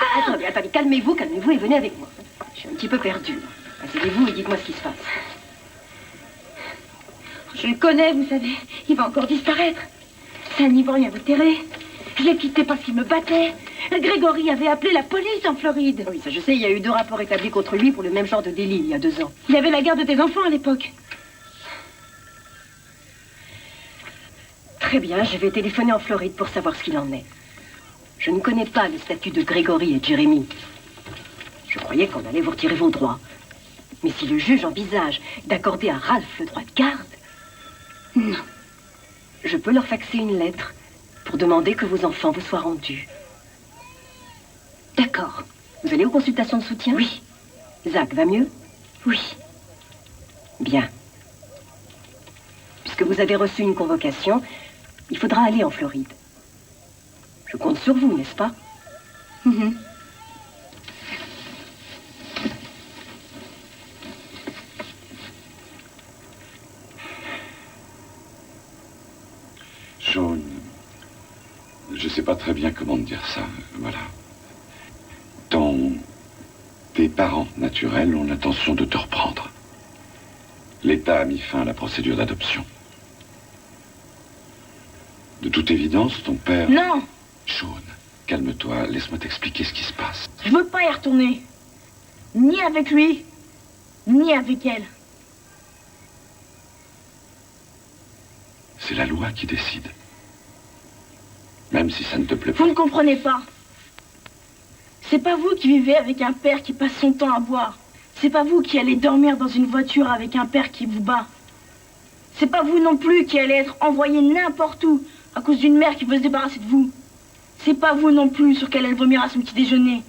Attendez, calmez-vous et venez avec moi. Je suis un petit peu perdue. Asseyez-vous et dites-moi ce qui se passe. Je le connais, vous savez. Il va encore disparaître. C'est un Ivoirien avéré. Je l'ai quitté parce qu'il me battait. Grégory avait appelé la police en Floride. Oui, ça je sais, il y a eu 2 rapports établis contre lui pour le même genre de délit il y a 2 ans. Il avait la garde des enfants à l'époque. Très bien, je vais téléphoner en Floride pour savoir ce qu'il en est. Je ne connais pas le statut de Grégory et de Jérémy. Je croyais qu'on allait vous retirer vos droits. Mais si le juge envisage d'accorder à Ralph le droit de garde, non. Je peux leur faxer une lettre pour demander que vos enfants vous soient rendus. D'accord. Vous allez aux consultations de soutien? Oui. Zach, va mieux? Oui. Bien. Puisque vous avez reçu une convocation, il faudra aller en Floride. Je compte sur vous, n'est-ce pas? Sean, je sais pas très bien comment te dire ça, voilà. Tes parents naturels ont l'intention de te reprendre. L'État a mis fin à la procédure d'adoption. De toute évidence, ton père... Non! Sean, calme-toi, laisse-moi t'expliquer ce qui se passe. Je veux pas y retourner. Ni avec lui, ni avec elle. C'est la loi qui décide. Même si ça ne te plaît pas. Vous ne comprenez pas. C'est pas vous qui vivez avec un père qui passe son temps à boire. C'est pas vous qui allez dormir dans une voiture avec un père qui vous bat. C'est pas vous non plus qui allez être envoyé n'importe où à cause d'une mère qui veut se débarrasser de vous. C'est pas vous non plus sur quelle elle vomira son petit déjeuner.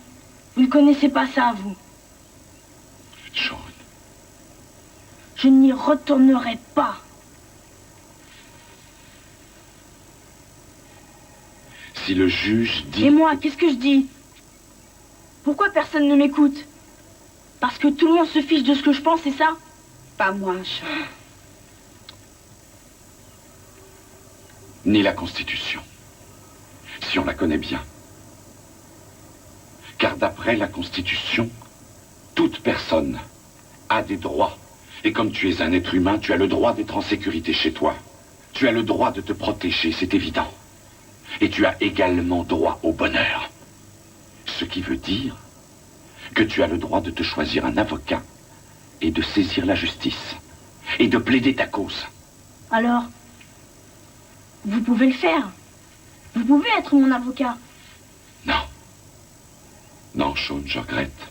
Vous ne connaissez pas ça, vous. Sean. Je n'y retournerai pas. Si le juge dit... Et moi, qu'est-ce que je dis? Pourquoi personne ne m'écoute? Parce que tout le monde se fiche de ce que je pense, c'est ça? Pas moi, Sean. Ni la Constitution, si on la connaît bien. Car d'après la Constitution, toute personne a des droits. Et comme tu es un être humain, tu as le droit d'être en sécurité chez toi. Tu as le droit de te protéger, c'est évident. Et tu as également droit au bonheur. Ce qui veut dire que tu as le droit de te choisir un avocat et de saisir la justice et de plaider ta cause. Alors, vous pouvez le faire. Vous pouvez être mon avocat. Non. Non, Sean, je regrette.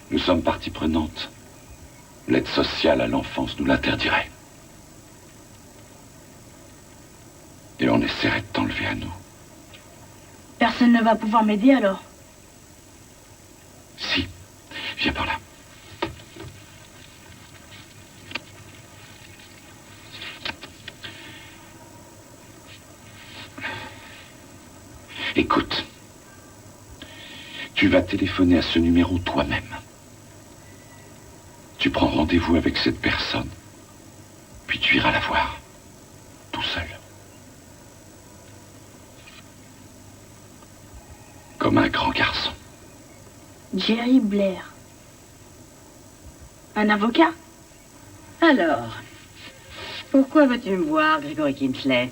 Nous sommes partie prenante. L'aide sociale à l'enfance nous l'interdirait. Et on essaierait de t'enlever à nous. Personne ne va pouvoir m'aider alors. Si. Viens par là. Écoute. Tu vas téléphoner à ce numéro toi-même. Tu prends rendez-vous avec cette personne. Puis tu iras la voir. Tout seul. Comme un grand garçon. Jerry Blair. Un avocat? Alors, pourquoi veux-tu me voir, Grégory Kingsley?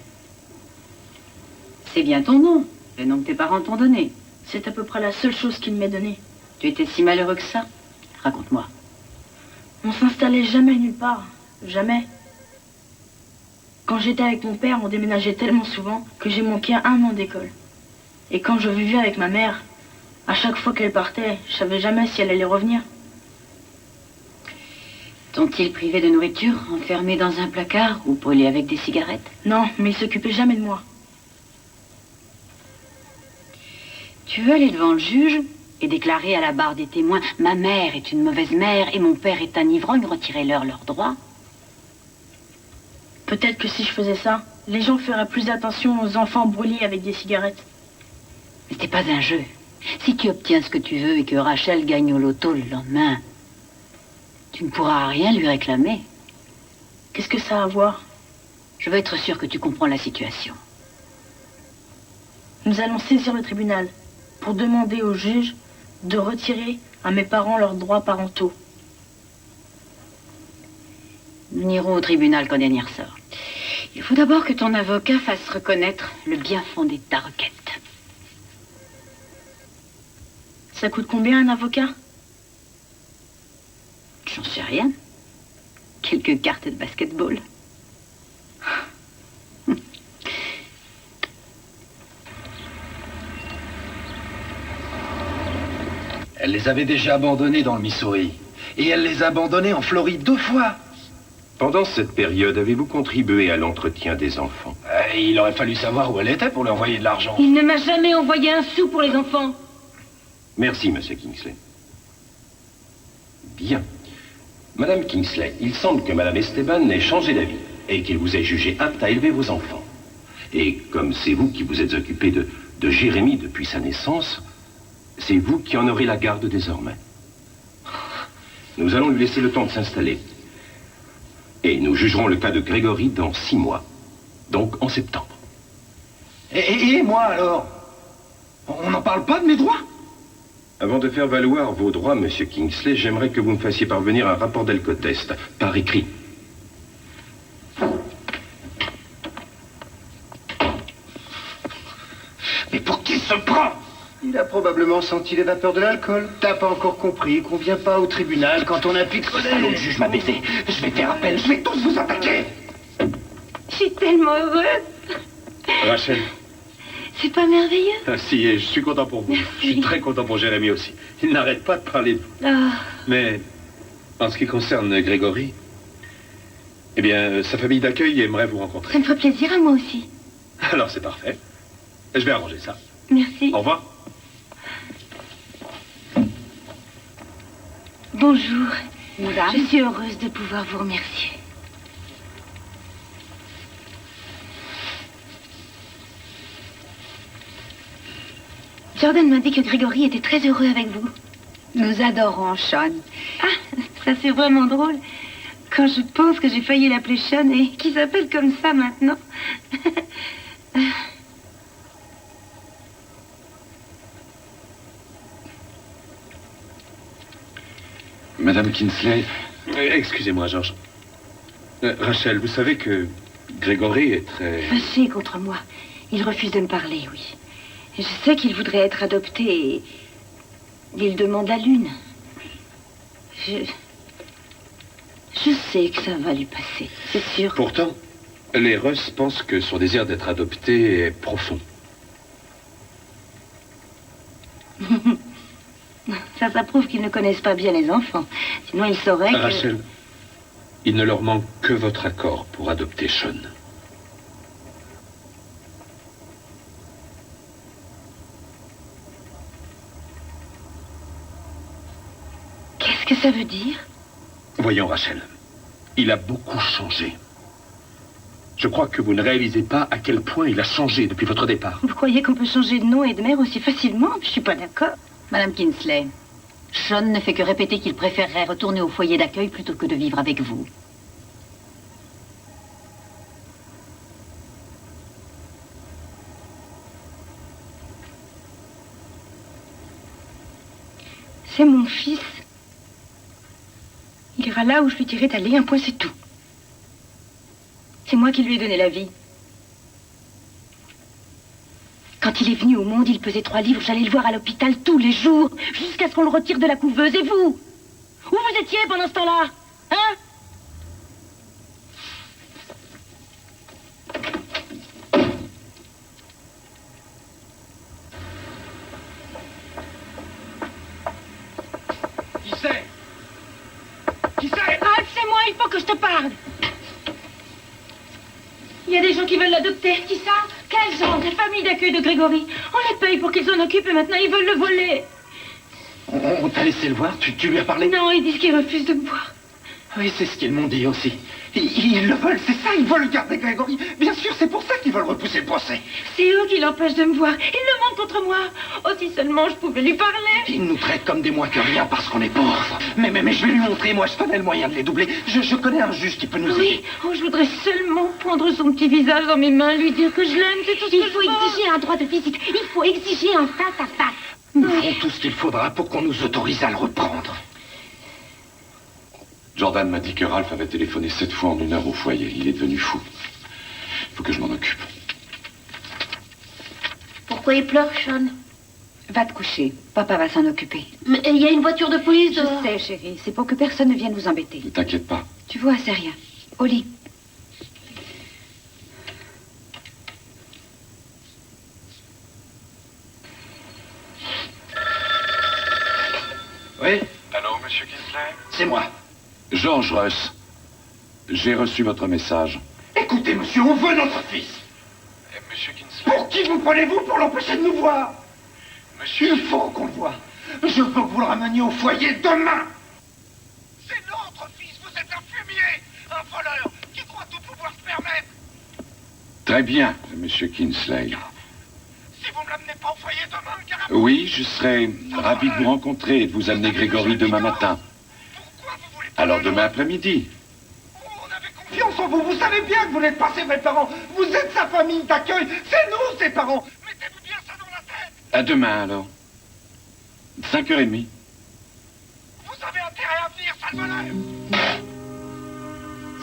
C'est bien ton nom, le nom que tes parents t'ont donné. C'est à peu près la seule chose qu'il m'ait donnée. Tu étais si malheureux que ça? Raconte-moi. On s'installait jamais nulle part. Jamais. Quand j'étais avec mon père, on déménageait tellement souvent que j'ai manqué 1 an d'école. Et quand je vivais avec ma mère, à chaque fois qu'elle partait, je savais jamais si elle allait revenir. T'ont-ils privé de nourriture, enfermé dans un placard ou brûlé avec des cigarettes? Non, mais ils s'occupaient jamais de moi. Tu veux aller devant le juge et déclarer à la barre des témoins « Ma mère est une mauvaise mère et mon père est un ivrogne, retirez-leur leurs droits ». Peut-être que si je faisais ça, les gens feraient plus attention aux enfants brûlés avec des cigarettes. Mais c'est pas un jeu. Si tu obtiens ce que tu veux et que Rachel gagne au loto le lendemain, tu ne pourras rien lui réclamer. Qu'est-ce que ça a à voir? Je veux être sûr que tu comprends la situation. Nous allons saisir le tribunal pour demander au juge de retirer à mes parents leurs droits parentaux. Nous n'irons au tribunal qu'en dernier ressort. Il faut d'abord que ton avocat fasse reconnaître le bien fondé de ta requête. Ça coûte combien un avocat? J'en sais rien. Quelques cartes de basketball. Elle les avait déjà abandonnés dans le Missouri. Et elle les a abandonnés en Floride 2 fois. Pendant cette période, avez-vous contribué à l'entretien des enfants? Il aurait fallu savoir où elle était pour lui envoyer de l'argent. Il ne m'a jamais envoyé un sou pour les enfants. Merci, Monsieur Kingsley. Bien. Madame Kingsley, il semble que Madame Esteban ait changé d'avis et qu'il vous ait jugé apte à élever vos enfants. Et comme c'est vous qui vous êtes occupé de Jérémie depuis sa naissance, c'est vous qui en aurez la garde désormais. Nous allons lui laisser le temps de s'installer. Et nous jugerons le cas de Grégory dans 6 mois. Donc en septembre. Et moi alors? On n'en parle pas de mes droits? Avant de faire valoir vos droits, Monsieur Kingsley, j'aimerais que vous me fassiez parvenir un rapport d'alcotest, par écrit. Mais pour qui se prend? Il a probablement senti les vapeurs de l'alcool. T'as pas encore compris qu'on vient pas au tribunal quand on a picolé. Le juge m'a baisé. Je vais faire appel, je vais tous vous attaquer. Je suis tellement heureuse. Rachel. C'est pas merveilleux? Ah, si, et je suis content pour vous. Merci. Je suis très content pour Jérémie aussi. Il n'arrête pas de parler de vous. Oh. Mais en ce qui concerne Grégory, eh bien, sa famille d'accueil aimerait vous rencontrer. Ça me ferait plaisir à moi aussi. Alors c'est parfait. Je vais arranger ça. Merci. Au revoir. Bonjour. Madame. Je suis heureuse de pouvoir vous remercier. Jordan m'a dit que Grégory était très heureux avec vous. Nous adorons Sean. Ah, ça c'est vraiment drôle. Quand je pense que j'ai failli l'appeler Sean et qu'il s'appelle comme ça maintenant. Madame Kingsley... Excusez-moi, Georges. Rachel, vous savez que Grégory est très... Fâché contre moi. Il refuse de me parler, oui. Je sais qu'il voudrait être adopté et... il demande la lune. Je sais que ça va lui passer, c'est sûr. Pourtant, les Russ pensent que son désir d'être adopté est profond. Ça prouve qu'ils ne connaissent pas bien les enfants. Sinon, ils sauraient que... Rachel, il ne leur manque que votre accord pour adopter Sean. Qu'est-ce que ça veut dire? Voyons, Rachel, il a beaucoup changé. Je crois que vous ne réalisez pas à quel point il a changé depuis votre départ. Vous croyez qu'on peut changer de nom et de mère aussi facilement? Je suis pas d'accord. Madame Kingsley, Sean ne fait que répéter qu'il préférerait retourner au foyer d'accueil plutôt que de vivre avec vous. C'est mon fils. Il ira là où je lui dirai d'aller, un point c'est tout. C'est moi qui lui ai donné la vie. Quand il est venu au monde, il pesait 3 livres. J'allais le voir à l'hôpital tous les jours, jusqu'à ce qu'on le retire de la couveuse. Et vous? Où vous étiez pendant ce temps-là? Hein? Qui c'est? Qui c'est? Ah, c'est moi, il faut que je te parle. Il y a des gens qui veulent l'adopter. Qui ça? Quels gens? La famille d'accueil de Grégory. On les paye pour qu'ils s'en occupent et maintenant ils veulent le voler. On t'a laissé le voir? Tu lui as parlé? Non, ils disent qu'ils refusent de me voir. Oui, c'est ce qu'ils m'ont dit aussi. Ils le veulent, c'est ça, ils veulent garder Grégory. Bien sûr, c'est pour ça qu'ils veulent repousser le procès. C'est eux qui l'empêchent de me voir. Ils le montent contre moi. Oh, si seulement je pouvais lui parler. Ils nous traitent comme des moins que rien parce qu'on est pauvres. Mais je vais lui montrer, moi, je connais le moyen de les doubler. Je connais un juge qui peut nous aider. Oui, oh, je voudrais seulement prendre son petit visage dans mes mains, lui dire que je l'aime, c'est tout ce que Il faut exiger un droit de visite. Il faut exiger un face à face. Nous ferons tout ce qu'il faudra pour qu'on nous autorise à le reprendre. Jordan m'a dit que Ralph avait téléphoné 7 fois en 1 heure au foyer. Il est devenu fou. Il faut que je m'en occupe. Pourquoi il pleure, Sean? Va te coucher. Papa va s'en occuper. Mais il y a une voiture de police Je dehors. sais, chérie. C'est pour que personne ne vienne vous embêter. Ne t'inquiète pas. Tu vois, c'est rien. Au lit. Oui? Allô, monsieur Kingsley? C'est moi. George Russ, j'ai reçu votre message. Écoutez, monsieur, on veut notre fils. Monsieur Kingsley? Pour qui vous prenez-vous pour l'empêcher de nous voir? Monsieur... Il faut qu'on le voie. Je veux que vous le rameniez au foyer demain. C'est notre fils, vous êtes un fumier, un voleur, qui croit tout pouvoir se permettre. Très bien, monsieur Kingsley. Si vous ne l'amenez pas au foyer demain, carrément... Oui, je serai ravi de vous rencontrer et de vous amener Grégory demain matin. Alors demain après-midi. Confiance en vous, vous savez bien que vous n'êtes pas ses vrais parents. Vous êtes sa famille d'accueil. C'est nous, ses parents. Mettez-vous bien ça dans la tête. À demain alors. 5h30. Vous avez intérêt à venir, sale voleur.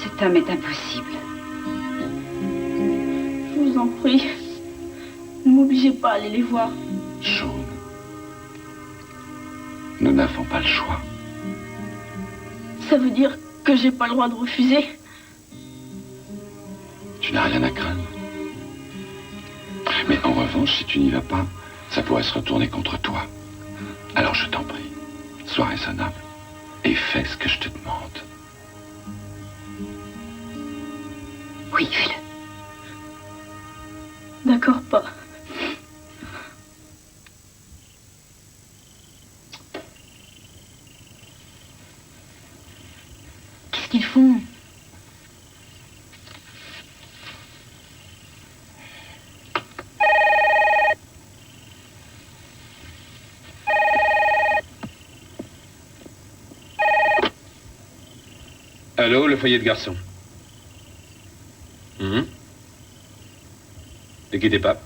Cet homme est impossible. Je vous en prie. Ne m'obligez pas à aller les voir. Sean, nous n'avons pas le choix. Ça veut dire que j'ai pas le droit de refuser? Tu n'as rien à craindre. Mais en revanche, si tu n'y vas pas, ça pourrait se retourner contre toi. Alors je t'en prie, sois raisonnable et fais ce que je te demande. Oui, fais-le. D'accord, pas. Qu'est-ce qu'ils font? Allô, le foyer de garçon. Ne quittez pas.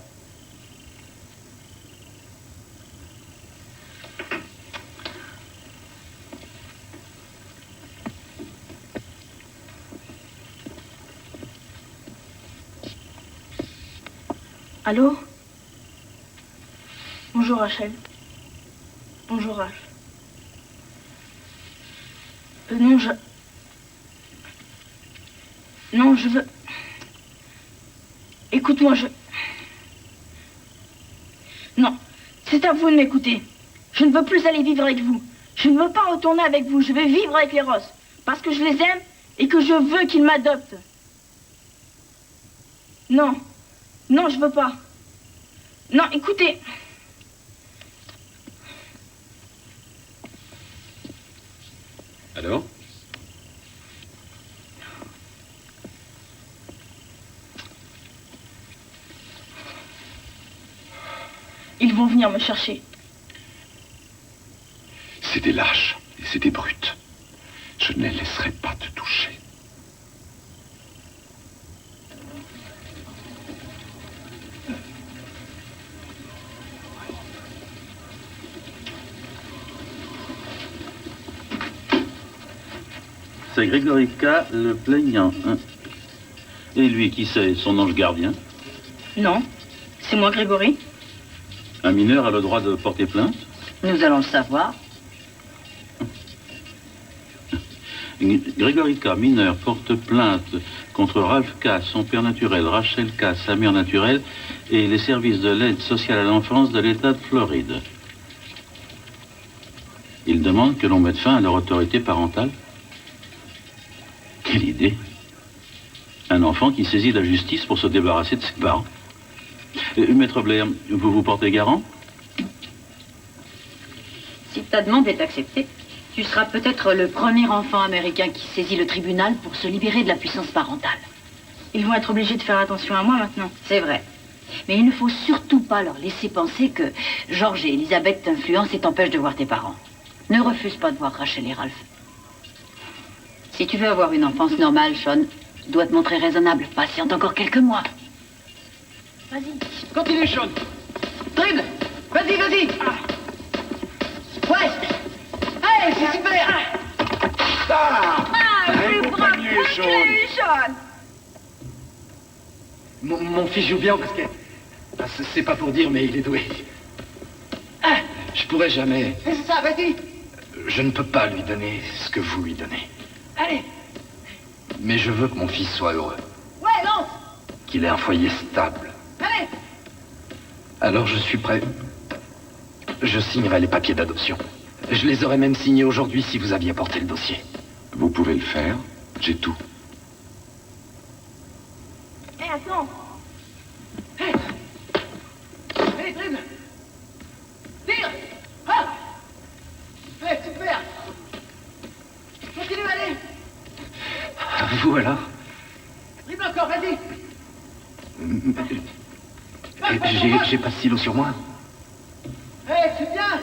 Allô? Bonjour Rachel. Bonjour Ralph. Non, Non, je veux... Écoute-moi, Non, c'est à vous de m'écouter. Je ne veux plus aller vivre avec vous. Je ne veux pas retourner avec vous. Je vais vivre avec les Ross. Parce que je les aime et que je veux qu'ils m'adoptent. Non. Non, je veux pas. Non, écoutez. Allô? Ils vont venir me chercher. C'est des lâches et c'est des brutes. Je ne les laisserai pas te toucher. C'est Grégory K, le plaignant. Hein. Et lui, qui c'est? Son ange gardien? Non, c'est moi Grégory. Un mineur a le droit de porter plainte? Nous allons le savoir. Grégory K, mineur, porte plainte contre Ralph K, son père naturel, Rachel K, sa mère naturelle, et les services de l'aide sociale à l'enfance de l'État de Floride. Il demande que l'on mette fin à leur autorité parentale. Quelle idée! Un enfant qui saisit la justice pour se débarrasser de ses parents. Maître Blair, vous vous portez garant? Si ta demande est acceptée. Tu seras peut-être le premier enfant américain qui saisit le tribunal pour se libérer de la puissance parentale. Ils vont être obligés de faire attention à moi maintenant. C'est vrai. Mais il ne faut surtout pas leur laisser penser que George et Elisabeth t'influencent et t'empêchent de voir tes parents. Ne refuse pas de voir Rachel et Ralph. Si tu veux avoir une enfance normale, Sean, tu dois te montrer raisonnable. Patiente encore quelques mois. Vas-y. Continue, Sean. Dribble. Vas-y, vas-y. Ouais. Allez, c'est super. Sean. Mon fils joue bien au basket. C'est pas pour dire, mais il est doué. Je pourrais jamais... C'est ça, vas-y. Je ne peux pas lui donner ce que vous lui donnez. Allez. Mais je veux que mon fils soit heureux. Ouais, lance. Qu'il ait un foyer stable. Allez. Alors je suis prêt. Je signerai les papiers d'adoption. Je les aurais même signés aujourd'hui si vous aviez porté le dossier. Vous pouvez le faire. J'ai tout. Hé, attends. Hé. Allez, dribble. Tire. Hop. Hé, super. Continue, allez. Vous alors? Dribble encore, vas-y. J'ai pas de stylo sur moi. Hé, c'est bien.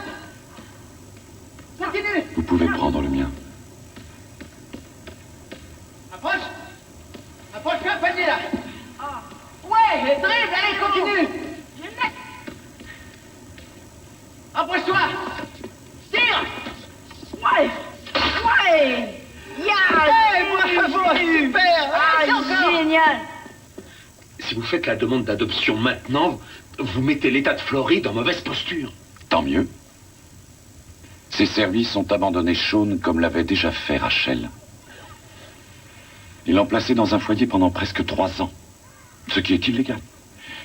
Continue. Vous pouvez prendre le mien. Approche. Approche-toi, panier là. Ouais, dribble, allez, continue. Approche-toi. Tire. Ouais. Ouais. Bravo, super. Génial. Si vous faites la demande d'adoption maintenant, vous mettez l'État de Floride en mauvaise posture. Tant mieux. Ces services ont abandonné Sean comme l'avait déjà fait Rachel. Ils l'ont placé dans un foyer pendant presque 3 ans, ce qui est illégal.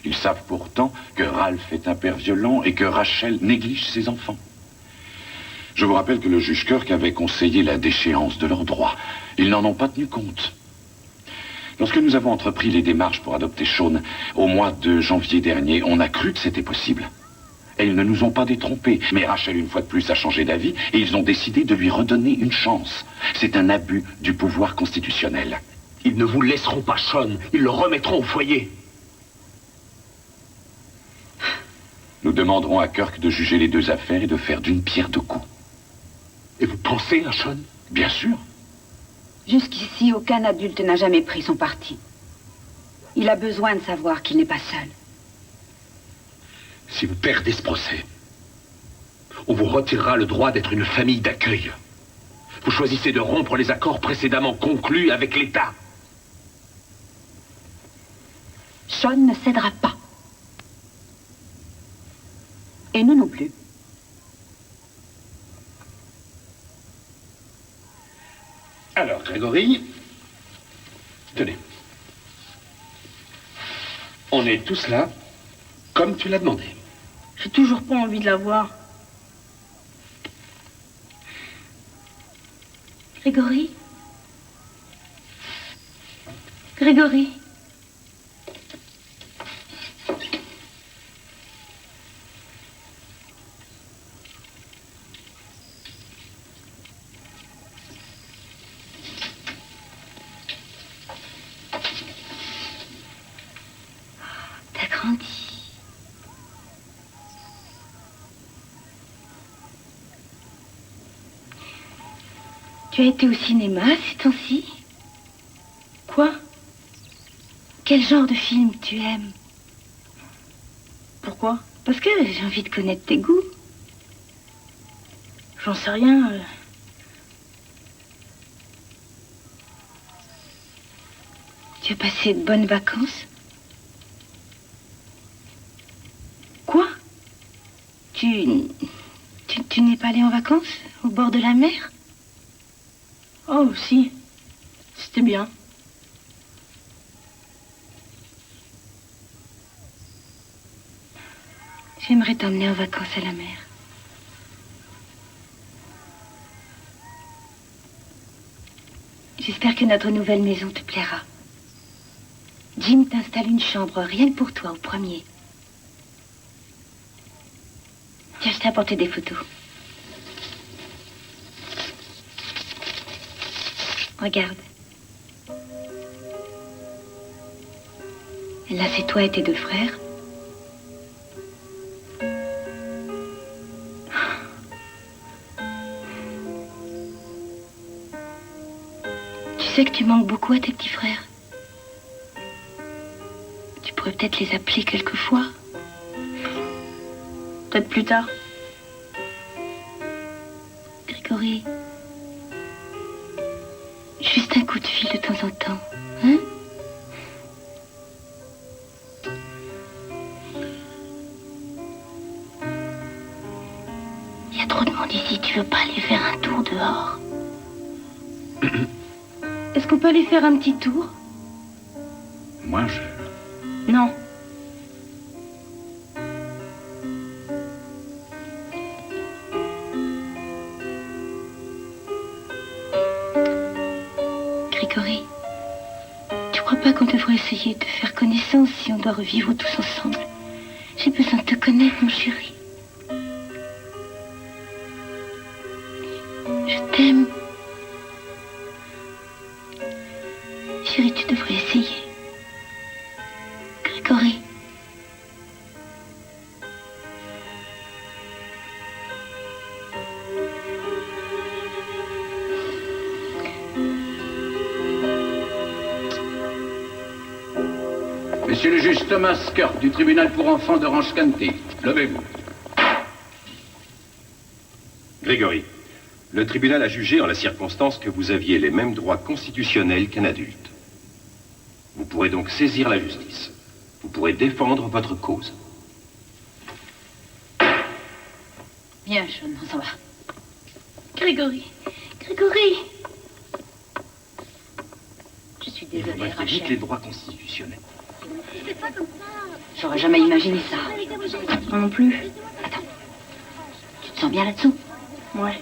Ils savent pourtant que Ralph est un père violent et que Rachel néglige ses enfants. Je vous rappelle que le juge Kirk avait conseillé la déchéance de leurs droits. Ils n'en ont pas tenu compte. Lorsque nous avons entrepris les démarches pour adopter Sean, au mois de janvier dernier, on a cru que c'était possible. Et ils ne nous ont pas détrompés. Mais Rachel, une fois de plus, a changé d'avis et ils ont décidé de lui redonner une chance. C'est un abus du pouvoir constitutionnel. Ils ne vous laisseront pas, Sean. Ils le remettront au foyer. Nous demanderons à Kirk de juger les 2 affaires et de faire d'une pierre 2 coups. Et vous pensez à Sean? Bien sûr. Jusqu'ici, aucun adulte n'a jamais pris son parti. Il a besoin de savoir qu'il n'est pas seul. Si vous perdez ce procès, on vous retirera le droit d'être une famille d'accueil. Vous choisissez de rompre les accords précédemment conclus avec l'État. Sean ne cédera pas. Et nous non plus. Alors, Grégory, tenez. On est tous là, comme tu l'as demandé. J'ai toujours pas envie de la voir. Grégory? Grégory? T'as grandi. Tu as été au cinéma ces temps-ci? Quoi? Quel genre de film tu aimes? Pourquoi? Parce que j'ai envie de connaître tes goûts. J'en sais rien. Tu as passé de bonnes vacances? Quoi? Tu n'es pas allé en vacances au bord de la mer? Oh, si. C'était bien. J'aimerais t'emmener en vacances à la mer. J'espère que notre nouvelle maison te plaira. Jim t'installe une chambre rien que pour toi au premier. Tiens, je t'ai apporté des photos. Regarde. Là, c'est toi et tes deux frères. Tu sais que tu manques beaucoup à tes petits frères. Tu pourrais peut-être les appeler quelquefois. Peut-être plus tard. Grégory. Juste un coup de fil de temps en temps, hein? Il y a trop de monde ici, tu veux pas aller faire un tour dehors? Est-ce qu'on peut aller faire un petit tour? Moi, je... Non. Grégory, tu crois pas qu'on devrait essayer de faire connaissance si on doit revivre tous ensemble? J'ai besoin de te connaître, mon chéri. Je t'aime. Chérie, tu devrais essayer. Grégory. Monsieur le juge Thomas Kirk du tribunal pour enfants d'Orange County, levez-vous. Grégory, le tribunal a jugé en la circonstance que vous aviez les mêmes droits constitutionnels qu'un adulte. Vous pourrez donc saisir la justice. Vous pourrez défendre votre cause. Viens, Sean, on s'en va. Grégory. Grégory. Je suis désolée, Vite Rachel. les droits constitutionnels. C'est pas comme ça. J'aurais jamais imaginé ça. Moi non plus. Tu te sens bien là-dessous? Ouais.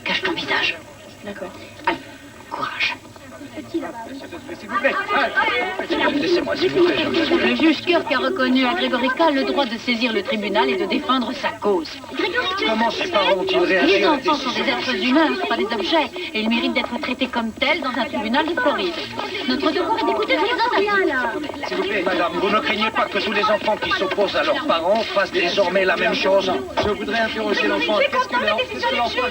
Cache ton visage. D'accord. Allez, courage. S'il vous plaît. Laissez-moi, s'il vous plaît. Le juge Kirk a reconnu à Grégory K. le droit de saisir le tribunal et de défendre sa cause. Comment ces parents ont-ils réagi Les à la enfants sont des décision? êtres humains, pas des objets, et ils méritent d'être traités comme tels dans un tribunal de Floride. Notre devoir est d'écouter ce qu'ils ont à dire. S'il vous plaît, madame, vous ne craignez pas que tous les enfants qui s'opposent à leurs parents fassent désormais la même chose? Je voudrais interroger l'enfant. Qu'est-ce que l'enfant...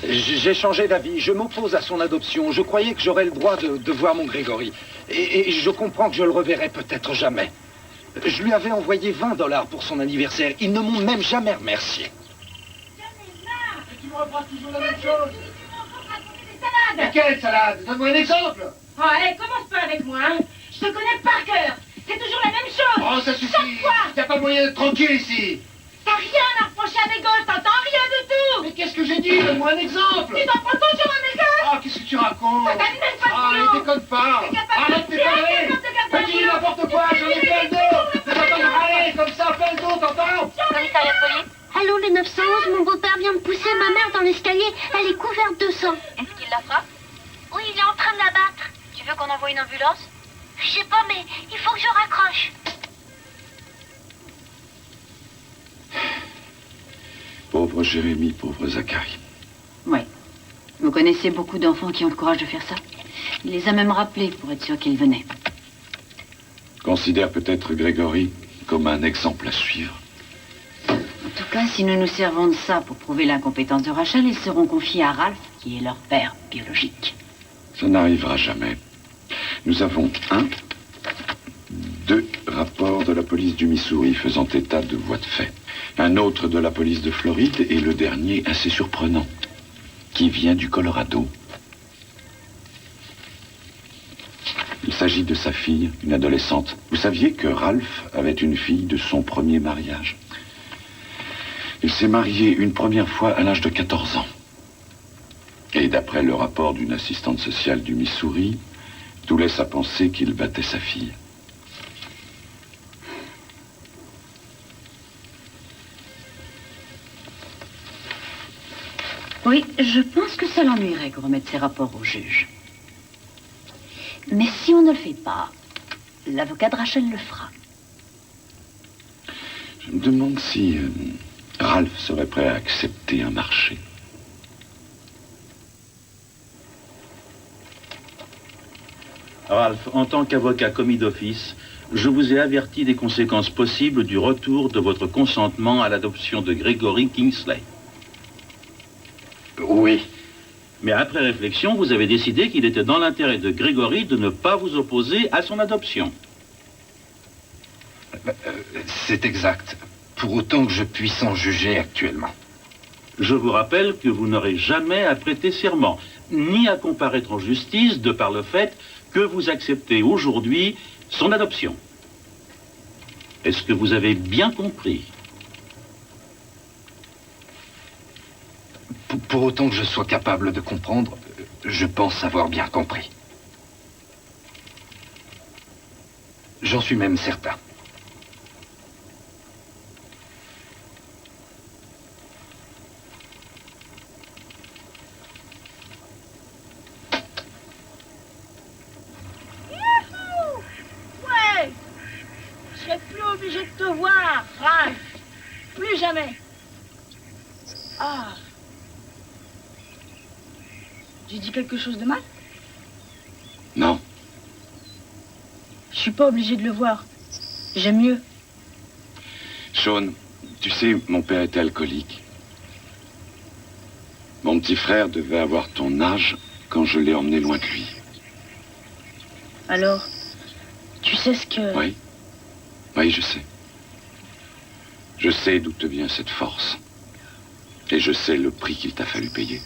J'ai changé d'avis. Je m'oppose à son adoption. Je croyais que j'aurais le droit de voir mon Grégory. Et je comprends que je le reverrai peut-être jamais. Je lui avais envoyé $20 pour son anniversaire. Ils ne m'ont même jamais remercié. Tu me reprends toujours la même chose. Mais quelle salade? Donne-moi un exemple. Oh, allez, commence pas avec moi, hein. Je te connais par cœur. C'est toujours la même chose. Oh, ça suffit. Chaque fois. Il n'y a pas moyen d'être tranquille ici. T'as rien à reprocher à mes gosses, t'entends rien du tout. Mais qu'est-ce que j'ai dit? Donne-moi un exemple. Tu t'en prends toujours à mes gosses. Ah, qu'est-ce que tu racontes? Ça t'amène pas de Ah, boulot. ne déconne pas. T'es capable Arrête de tes tirer, conneries. t'es capable de Tu dis n'importe quoi, j'en ai plein le dos. T'es pas comme râler comme ça, plein le dos, t'entends? Commissariat de police. Allô, le 911, mon beau-père vient de pousser ma mère dans l'escalier. Elle est couverte de sang. Est-ce qu'il la frappe? Oui, il est en train de la battre. Tu veux qu'on envoie une ambulance? Je sais pas, mais il faut que je raccroche. Pauvre Jérémie, pauvre Zachary. Oui. Vous connaissez beaucoup d'enfants qui ont le courage de faire ça. Il les a même rappelés pour être sûr qu'ils venaient. Considère peut-être Grégory comme un exemple à suivre. En tout cas, si nous nous servons de ça pour prouver l'incompétence de Rachel, ils seront confiés à Ralph, qui est leur père biologique. Ça n'arrivera jamais. Nous avons 2 rapports de la police du Missouri faisant état de voies de fait. Un autre de la police de Floride et le dernier assez surprenant, qui vient du Colorado. Il s'agit de sa fille, une adolescente. Vous saviez que Ralph avait une fille de son premier mariage? Il s'est marié une première fois à l'âge de 14 ans. Et d'après le rapport d'une assistante sociale du Missouri, tout laisse à penser qu'il battait sa fille. Oui, je pense que ça l'ennuierait qu'on remette ses rapports au juge. Mais si on ne le fait pas, l'avocat de Rachel le fera. Je me demande si Ralph serait prêt à accepter un marché. Ralph, en tant qu'avocat commis d'office, je vous ai averti des conséquences possibles du retour de votre consentement à l'adoption de Gregory Kingsley. Oui. Mais après réflexion, vous avez décidé qu'il était dans l'intérêt de Gregory de ne pas vous opposer à son adoption. C'est exact. Pour autant que je puisse en juger actuellement. Je vous rappelle que vous n'aurez jamais à prêter serment, ni à comparaître en justice de par le fait que vous acceptez aujourd'hui son adoption. Est-ce que vous avez bien compris? Pour autant que je sois capable de comprendre, je pense avoir bien compris. J'en suis même certain. Ouais! Je serai plus obligé de te voir, Ralph. Plus jamais. Ah. J'ai dit quelque chose de mal? Non. Je suis pas obligé de le voir. J'aime mieux. Sean, tu sais, mon père était alcoolique. Mon petit frère devait avoir ton âge quand je l'ai emmené loin de lui. Alors, tu sais ce que... Oui. Oui, je sais. Je sais d'où te vient cette force. Et je sais le prix qu'il t'a fallu payer.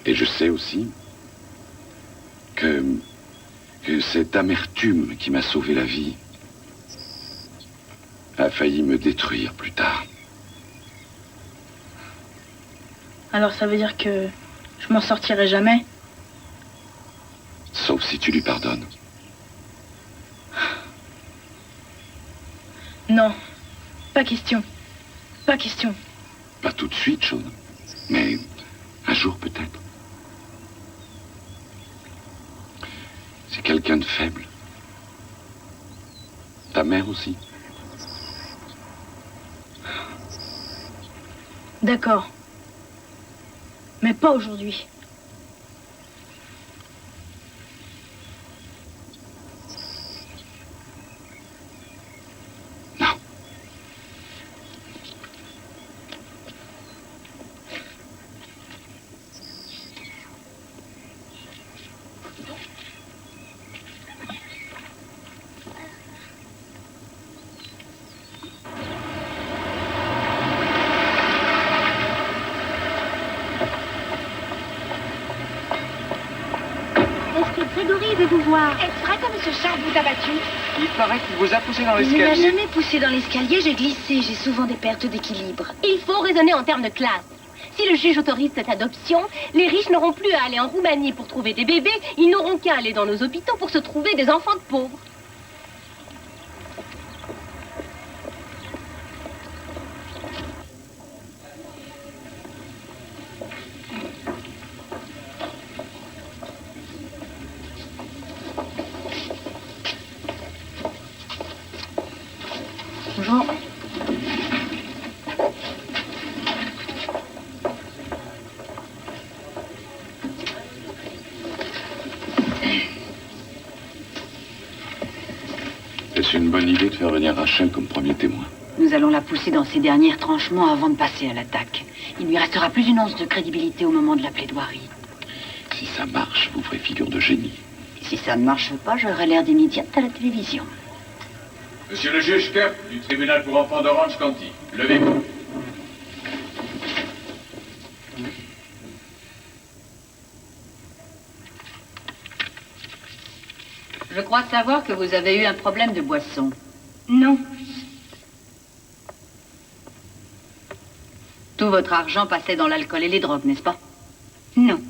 Et je sais aussi que cette amertume qui m'a sauvé la vie a failli me détruire plus tard. Alors ça veut dire que je m'en sortirai jamais? Sauf si tu lui pardonnes. Non, pas question. Pas question. Pas tout de suite, Sean. Mais un jour peut-être. C'est quelqu'un de faible. Ta mère aussi. D'accord. Mais pas aujourd'hui. Grégory veut vous voir. Est-ce vrai que M. Sharp vous a battu? Il paraît qu'il vous a poussé dans Il ne m'a l'escalier. jamais poussé dans l'escalier, j'ai glissé. J'ai souvent des pertes d'équilibre. Il faut raisonner en termes de classe. Si le juge autorise cette adoption, les riches n'auront plus à aller en Roumanie pour trouver des bébés, ils n'auront qu'à aller dans nos hôpitaux pour se trouver des enfants de pauvres. Bonjour. Est-ce une bonne idée de faire venir Rachel comme premier témoin? Nous allons la pousser dans ses derniers retranchements avant de passer à l'attaque. Il lui restera plus une once de crédibilité au moment de la plaidoirie. Si ça marche, vous ferez figure de génie. Et si ça ne marche pas, j'aurai l'air d'immédiate à la télévision. Monsieur le juge Kirk, du tribunal pour enfants d'Orange County. Levez-vous. Je crois savoir que vous avez eu un problème de boisson. Non. Tout votre argent passait dans l'alcool et les drogues, n'est-ce pas? Non.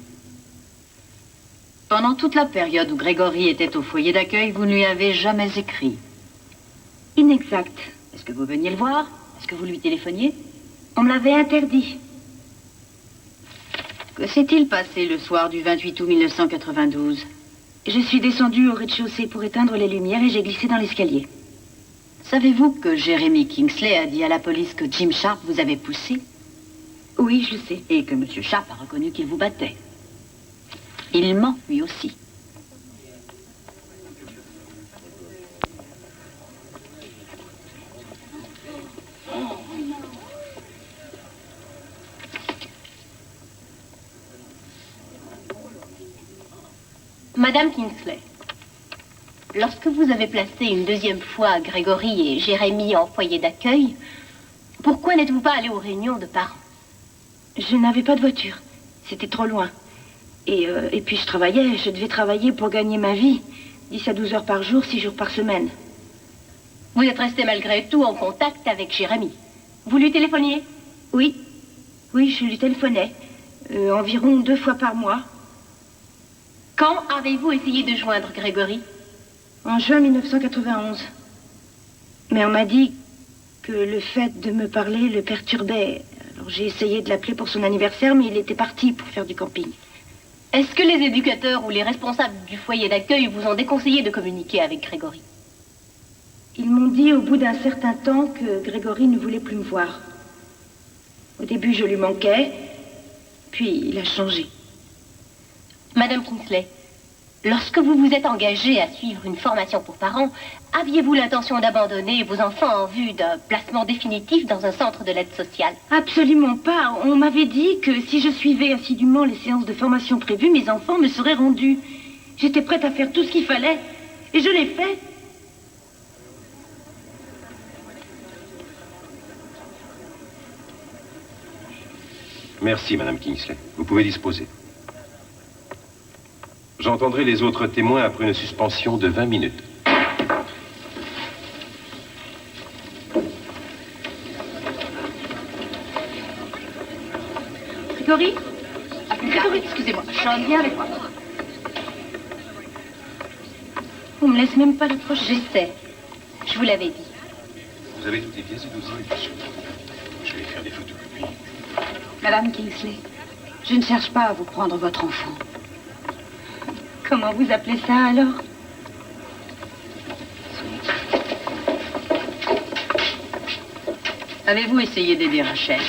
Pendant toute la période où Grégory était au foyer d'accueil, vous ne lui avez jamais écrit. Inexact. Est-ce que vous veniez le voir? Est-ce que vous lui téléphoniez? On me l'avait interdit. Que s'est-il passé le soir du 28 août 1992? Je suis descendue au rez-de-chaussée pour éteindre les lumières et j'ai glissé dans l'escalier. Savez-vous que Jeremy Kingsley a dit à la police que Jim Sharp vous avait poussé? Oui, je le sais. Et que M. Sharp a reconnu qu'il vous battait. Il ment, lui aussi. Madame Kingsley, lorsque vous avez placé une deuxième fois Grégory et Jérémy en foyer d'accueil, pourquoi n'êtes-vous pas allé aux réunions de parents? Je n'avais pas de voiture. C'était trop loin. Et puis je travaillais. Je devais travailler pour gagner ma vie. 10 à 12 heures par jour, 6 jours par semaine. Vous êtes resté malgré tout en contact avec Jérémy. Vous lui téléphoniez? Oui. Oui, je lui téléphonais. Environ 2 fois par mois. Quand avez-vous essayé de joindre Grégory? En juin 1991. Mais on m'a dit que le fait de me parler le perturbait. Alors j'ai essayé de l'appeler pour son anniversaire, mais il était parti pour faire du camping. Est-ce que les éducateurs ou les responsables du foyer d'accueil vous ont déconseillé de communiquer avec Grégory? Ils m'ont dit au bout d'un certain temps que Grégory ne voulait plus me voir. Au début, je lui manquais, puis il a changé. Madame Kingsley, lorsque vous vous êtes engagée à suivre une formation pour parents, aviez-vous l'intention d'abandonner vos enfants en vue d'un placement définitif dans un centre de l'aide sociale? Absolument pas. On m'avait dit que si je suivais assidûment les séances de formation prévues, mes enfants me seraient rendus. J'étais prête à faire tout ce qu'il fallait, et je l'ai fait. Merci, Madame Kingsley. Vous pouvez disposer. J'entendrai les autres témoins après une suspension de 20 minutes. Grégory? Grégory, excusez-moi, Sean, viens avec moi. On me laisse même pas l'approcher. Je sais. Je vous l'avais dit. Vous avez toutes les pièces du dossier, monsieur. Je vais faire des photocopies. Madame Kingsley, je ne cherche pas à vous prendre votre enfant. Comment vous appelez ça, alors? Avez-vous essayé d'aider Rachel?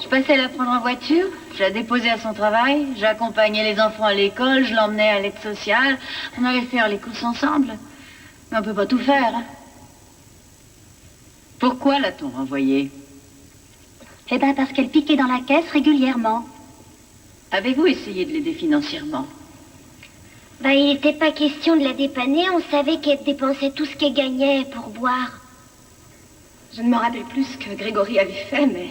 Je passais la prendre en voiture, je la déposais à son travail, j'accompagnais les enfants à l'école, je l'emmenais à l'aide sociale, on allait faire les courses ensemble. Mais on peut pas tout faire. Hein. Pourquoi l'a-t-on renvoyée? Eh bien, parce qu'elle piquait dans la caisse régulièrement. Avez-vous essayé de l'aider financièrement? Ben, il n'était pas question de la dépanner. On savait qu'elle dépensait tout ce qu'elle gagnait pour boire. Je ne me rappelle plus ce que Grégory avait fait, mais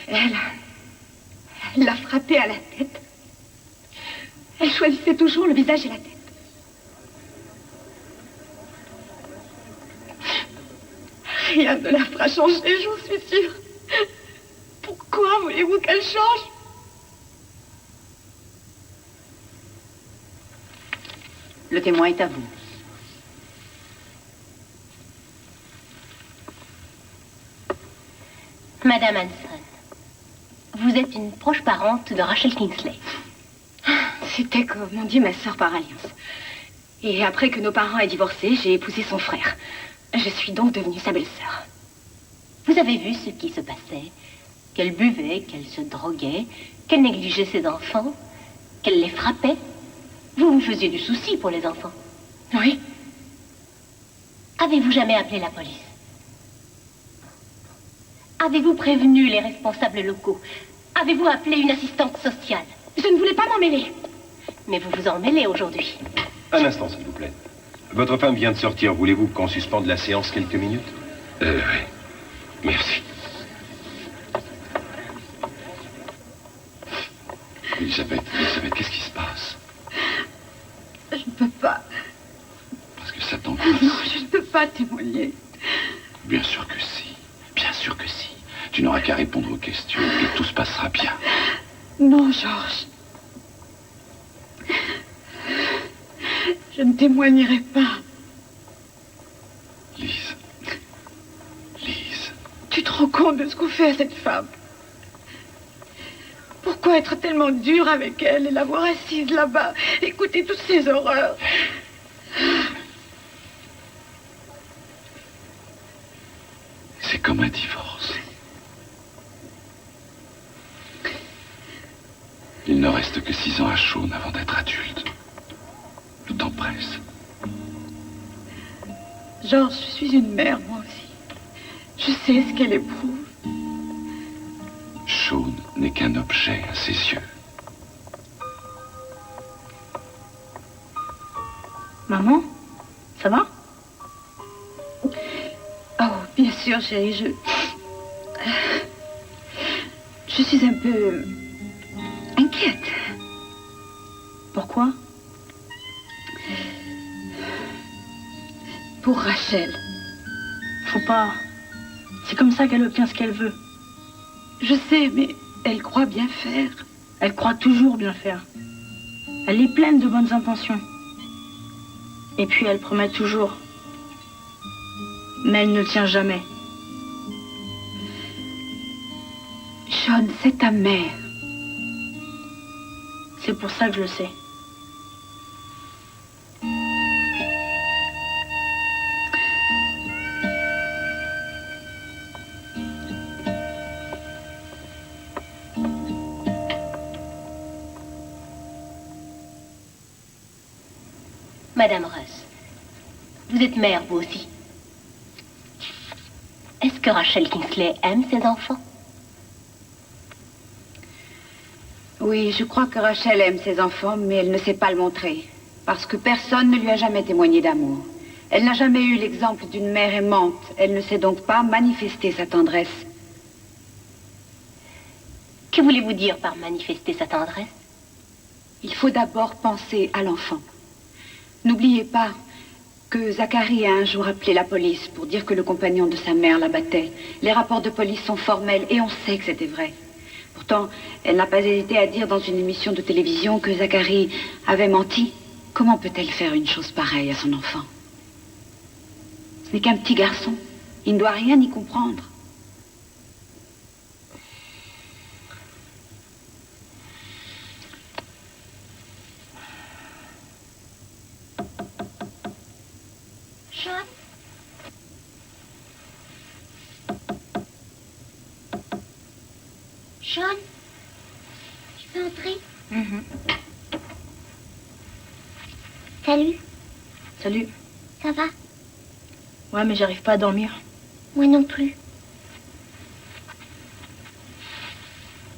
elle l'a frappé à la tête. Elle choisissait toujours le visage et la tête. Rien ne la fera changer, j'en suis sûre. Pourquoi voulez-vous qu'elle change? Le témoin est à vous. Madame Hanson, vous êtes une proche parente de Rachel Kingsley. C'était comme on dit ma sœur par alliance. Et après que nos parents aient divorcé, j'ai épousé son frère. Je suis donc devenue sa belle-sœur. Vous avez vu ce qui se passait? Qu'elle buvait, qu'elle se droguait, qu'elle négligeait ses enfants, qu'elle les frappait. Vous vous faisiez du souci pour les enfants. Oui. Avez-vous jamais appelé la police? Avez-vous prévenu les responsables locaux? Avez-vous appelé une assistante sociale? Je ne voulais pas m'en mêler. Mais vous vous en mêlez aujourd'hui. Un instant, s'il vous plaît. Votre femme vient de sortir. Voulez-vous qu'on suspende la séance quelques minutes? Oui. Merci. Elisabeth, qu'est-ce qui se passe? Je ne peux pas. Parce que ça t'angoisse. Non, je ne peux pas témoigner. Bien sûr que si. Bien sûr que si. Tu n'auras qu'à répondre aux questions et tout se passera bien. Non, Georges. Je ne témoignerai pas. Lise. Tu te rends compte de ce qu'on fait à cette femme? Pourquoi être tellement dur avec elle et la voir assise là-bas, écouter toutes ces horreurs? C'est comme un divorce. Il ne reste que 6 ans à Shaun avant d'être adulte. Le temps presse. Georges, je suis une mère, moi aussi. Je sais ce qu'elle éprouve. Shaun n'est qu'un objet à ses yeux. Maman, ça va? Oh, bien sûr, chérie, je suis un peu inquiète. Pourquoi? Pour Rachel. Faut pas. C'est comme ça qu'elle obtient ce qu'elle veut. Je sais, mais elle croit bien faire. Elle croit toujours bien faire. Elle est pleine de bonnes intentions. Et puis elle promet toujours. Mais elle ne tient jamais. Sean, c'est ta mère. C'est pour ça que je le sais. Madame Russ, vous êtes mère, vous aussi. Est-ce que Rachel Kingsley aime ses enfants? Oui, je crois que Rachel aime ses enfants, mais elle ne sait pas le montrer. Parce que personne ne lui a jamais témoigné d'amour. Elle n'a jamais eu l'exemple d'une mère aimante. Elle ne sait donc pas manifester sa tendresse. Que voulez-vous dire par manifester sa tendresse? Il faut d'abord penser à l'enfant. N'oubliez pas que Zachary a un jour appelé la police pour dire que le compagnon de sa mère la battait. Les rapports de police sont formels et on sait que c'était vrai. Pourtant, elle n'a pas hésité à dire dans une émission de télévision que Zachary avait menti. Comment peut-elle faire une chose pareille à son enfant? Ce n'est qu'un petit garçon. Il ne doit rien y comprendre. Sean? Sean? Tu peux entrer? Salut. Salut. Ça va? Ouais, mais j'arrive pas à dormir. Moi non plus.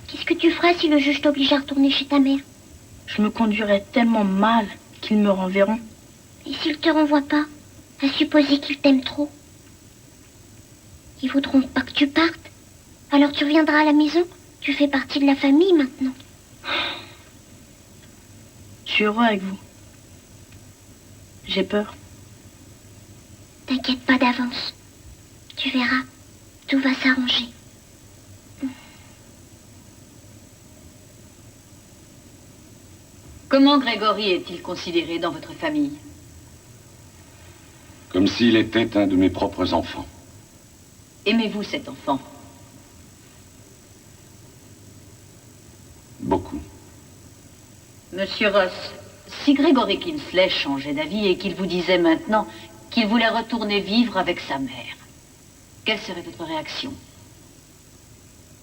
Qu'est-ce que tu feras si le juge t'oblige à retourner chez ta mère? Je me conduirais tellement mal qu'ils me renverront. Et s'ils te renvoient pas? À supposer qu'ils t'aiment trop. Ils voudront pas que tu partes. Alors tu reviendras à la maison. Tu fais partie de la famille maintenant. Je suis heureux avec vous. J'ai peur. T'inquiète pas d'avance. Tu verras. Tout va s'arranger. Comment Grégory est-il considéré dans votre famille? Comme s'il était un de mes propres enfants. Aimez-vous cet enfant? Beaucoup. Monsieur Ross, si Grégory Kingsley changeait d'avis et qu'il vous disait maintenant qu'il voulait retourner vivre avec sa mère, quelle serait votre réaction?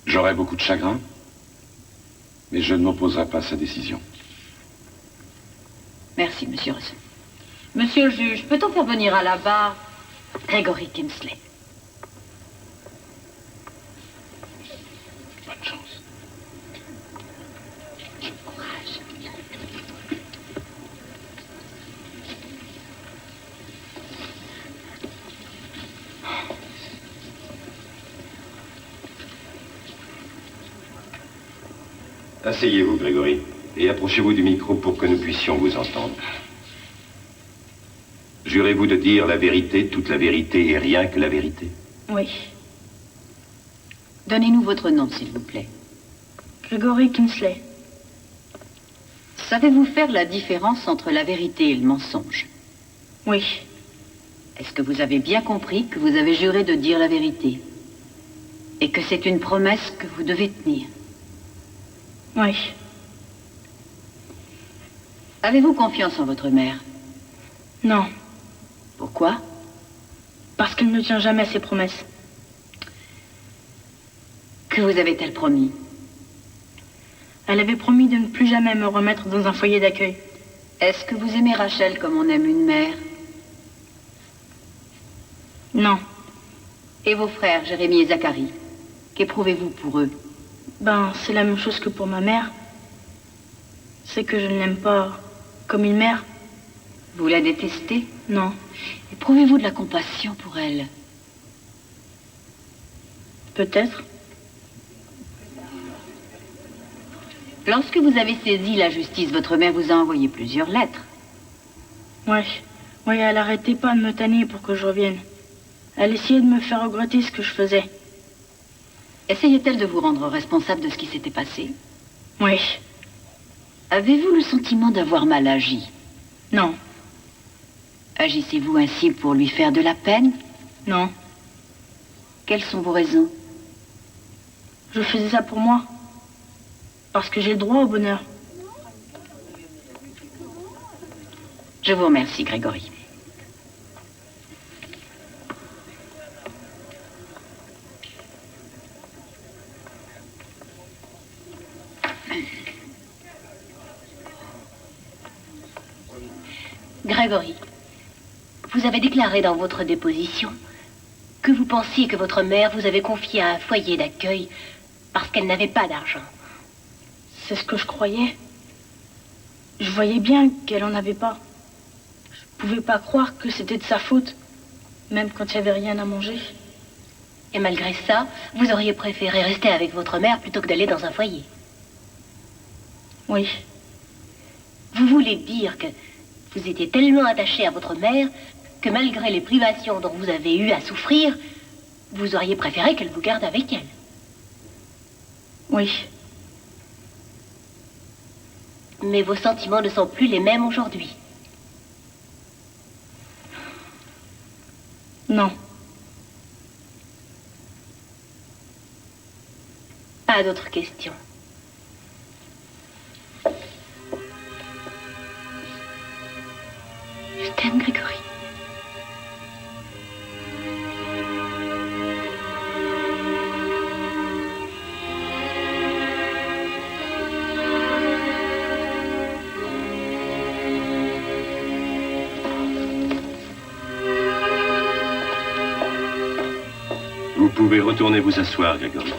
J'aurais beaucoup de chagrin, mais je ne m'opposerai pas à sa décision. Merci, monsieur Ross. Monsieur le juge, peut-on faire venir à la barre Grégory Kingsley? Bonne chance. Courage. Asseyez-vous, Grégory, et approchez-vous du micro pour que nous puissions vous entendre. Jurez-vous de dire la vérité, toute la vérité et rien que la vérité? Oui. Donnez-nous votre nom, s'il vous plaît. Grégory Kingsley. Savez-vous faire la différence entre la vérité et le mensonge? Oui. Est-ce que vous avez bien compris que vous avez juré de dire la vérité? Et que c'est une promesse que vous devez tenir? Oui. Avez-vous confiance en votre mère? Non. Pourquoi? Parce qu'elle ne tient jamais ses promesses. Que vous avait-elle promis? Elle avait promis de ne plus jamais me remettre dans un foyer d'accueil. Est-ce que vous aimez Rachel comme on aime une mère? Non. Et vos frères, Jérémie et Zachary, qu'éprouvez-vous pour eux? Ben, c'est la même chose que pour ma mère. C'est que je ne l'aime pas comme une mère. Vous la détestez? Non. Éprouvez-vous de la compassion pour elle? Peut-être. Lorsque vous avez saisi la justice, votre mère vous a envoyé plusieurs lettres. Ouais, elle arrêtait pas de me tanner pour que je revienne. Elle essayait de me faire regretter ce que je faisais. Essayait-elle de vous rendre responsable de ce qui s'était passé? Oui. Avez-vous le sentiment d'avoir mal agi? Non. Agissez-vous ainsi pour lui faire de la peine? Non. Quelles sont vos raisons? Je faisais ça pour moi. Parce que j'ai le droit au bonheur. Je vous remercie, Grégory. Grégory, vous avez déclaré dans votre déposition que vous pensiez que votre mère vous avait confié à un foyer d'accueil parce qu'elle n'avait pas d'argent. C'est ce que je croyais. Je voyais bien qu'elle en avait pas. Je pouvais pas croire que c'était de sa faute, même quand il n'y avait rien à manger. Et malgré ça, vous auriez préféré rester avec votre mère plutôt que d'aller dans un foyer. Oui. Vous voulez dire que vous étiez tellement attaché à votre mère que malgré les privations dont vous avez eu à souffrir, vous auriez préféré qu'elle vous garde avec elle. Oui. Mais vos sentiments ne sont plus les mêmes aujourd'hui. Non. Pas d'autres questions. Je t'aime, Grégory. Vous pouvez retourner vous asseoir, Grégory.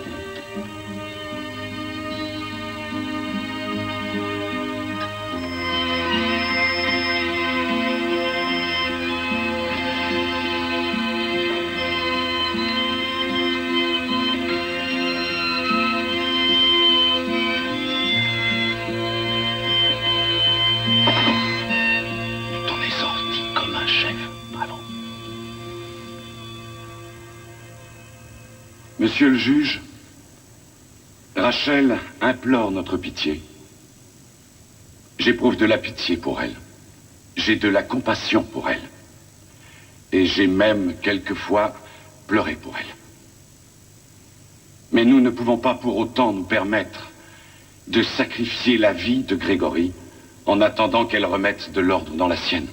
T'en es sorti comme un chef. Bravo. Monsieur le juge, Rachel implore notre pitié. J'éprouve de la pitié pour elle. J'ai de la compassion pour elle. Et j'ai même, quelquefois, pleuré pour elle. Mais nous ne pouvons pas pour autant nous permettre de sacrifier la vie de Grégory en attendant qu'elle remette de l'ordre dans la sienne.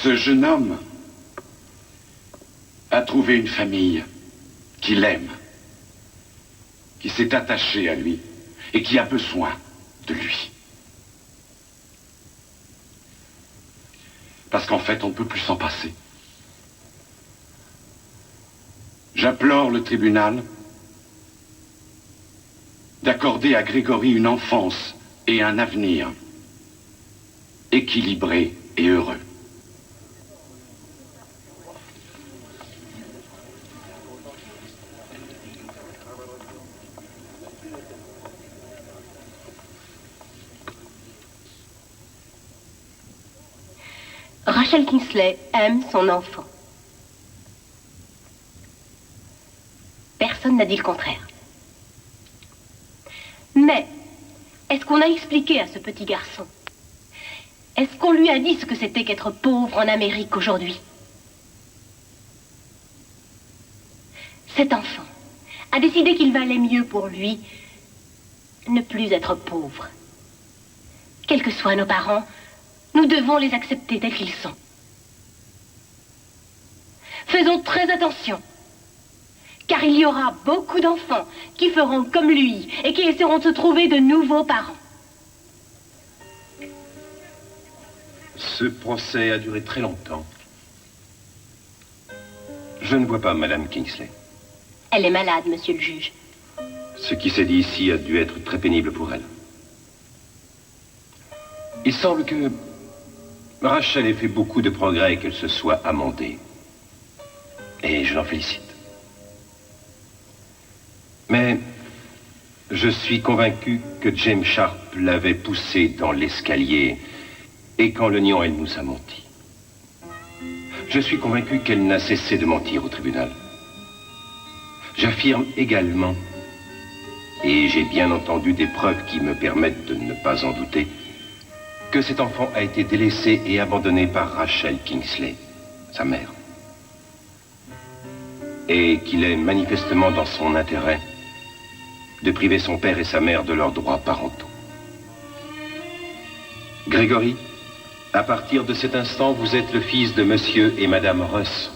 Ce jeune homme a trouvé une famille qui l'aime, qui s'est attachée à lui et qui a besoin de lui. Parce qu'en fait, on ne peut plus s'en passer. J'implore le tribunal d'accorder à Grégory une enfance et un avenir équilibré et heureux. Rachel Kingsley aime son enfant. Personne n'a dit le contraire. Mais, est-ce qu'on a expliqué à ce petit garçon? Est-ce qu'on lui a dit ce que c'était qu'être pauvre en Amérique aujourd'hui? Cet enfant a décidé qu'il valait mieux pour lui ne plus être pauvre. Quels que soient nos parents, nous devons les accepter tels qu'ils sont. Faisons très attention, car il y aura beaucoup d'enfants qui feront comme lui et qui essaieront de se trouver de nouveaux parents. Ce procès a duré très longtemps. Je ne vois pas Madame Kingsley. Elle est malade, monsieur le juge. Ce qui s'est dit ici a dû être très pénible pour elle. Il semble que Rachel ait fait beaucoup de progrès et qu'elle se soit amendée. Et je l'en félicite. Mais je suis convaincu que James Sharp l'avait poussée dans l'escalier et qu'en le niant, elle nous a menti. Je suis convaincu qu'elle n'a cessé de mentir au tribunal. J'affirme également, et j'ai bien entendu des preuves qui me permettent de ne pas en douter, que cet enfant a été délaissé et abandonné par Rachel Kingsley, sa mère. Et qu'il est manifestement dans son intérêt de priver son père et sa mère de leurs droits parentaux. Grégory, à partir de cet instant, vous êtes le fils de Monsieur et Madame Russ.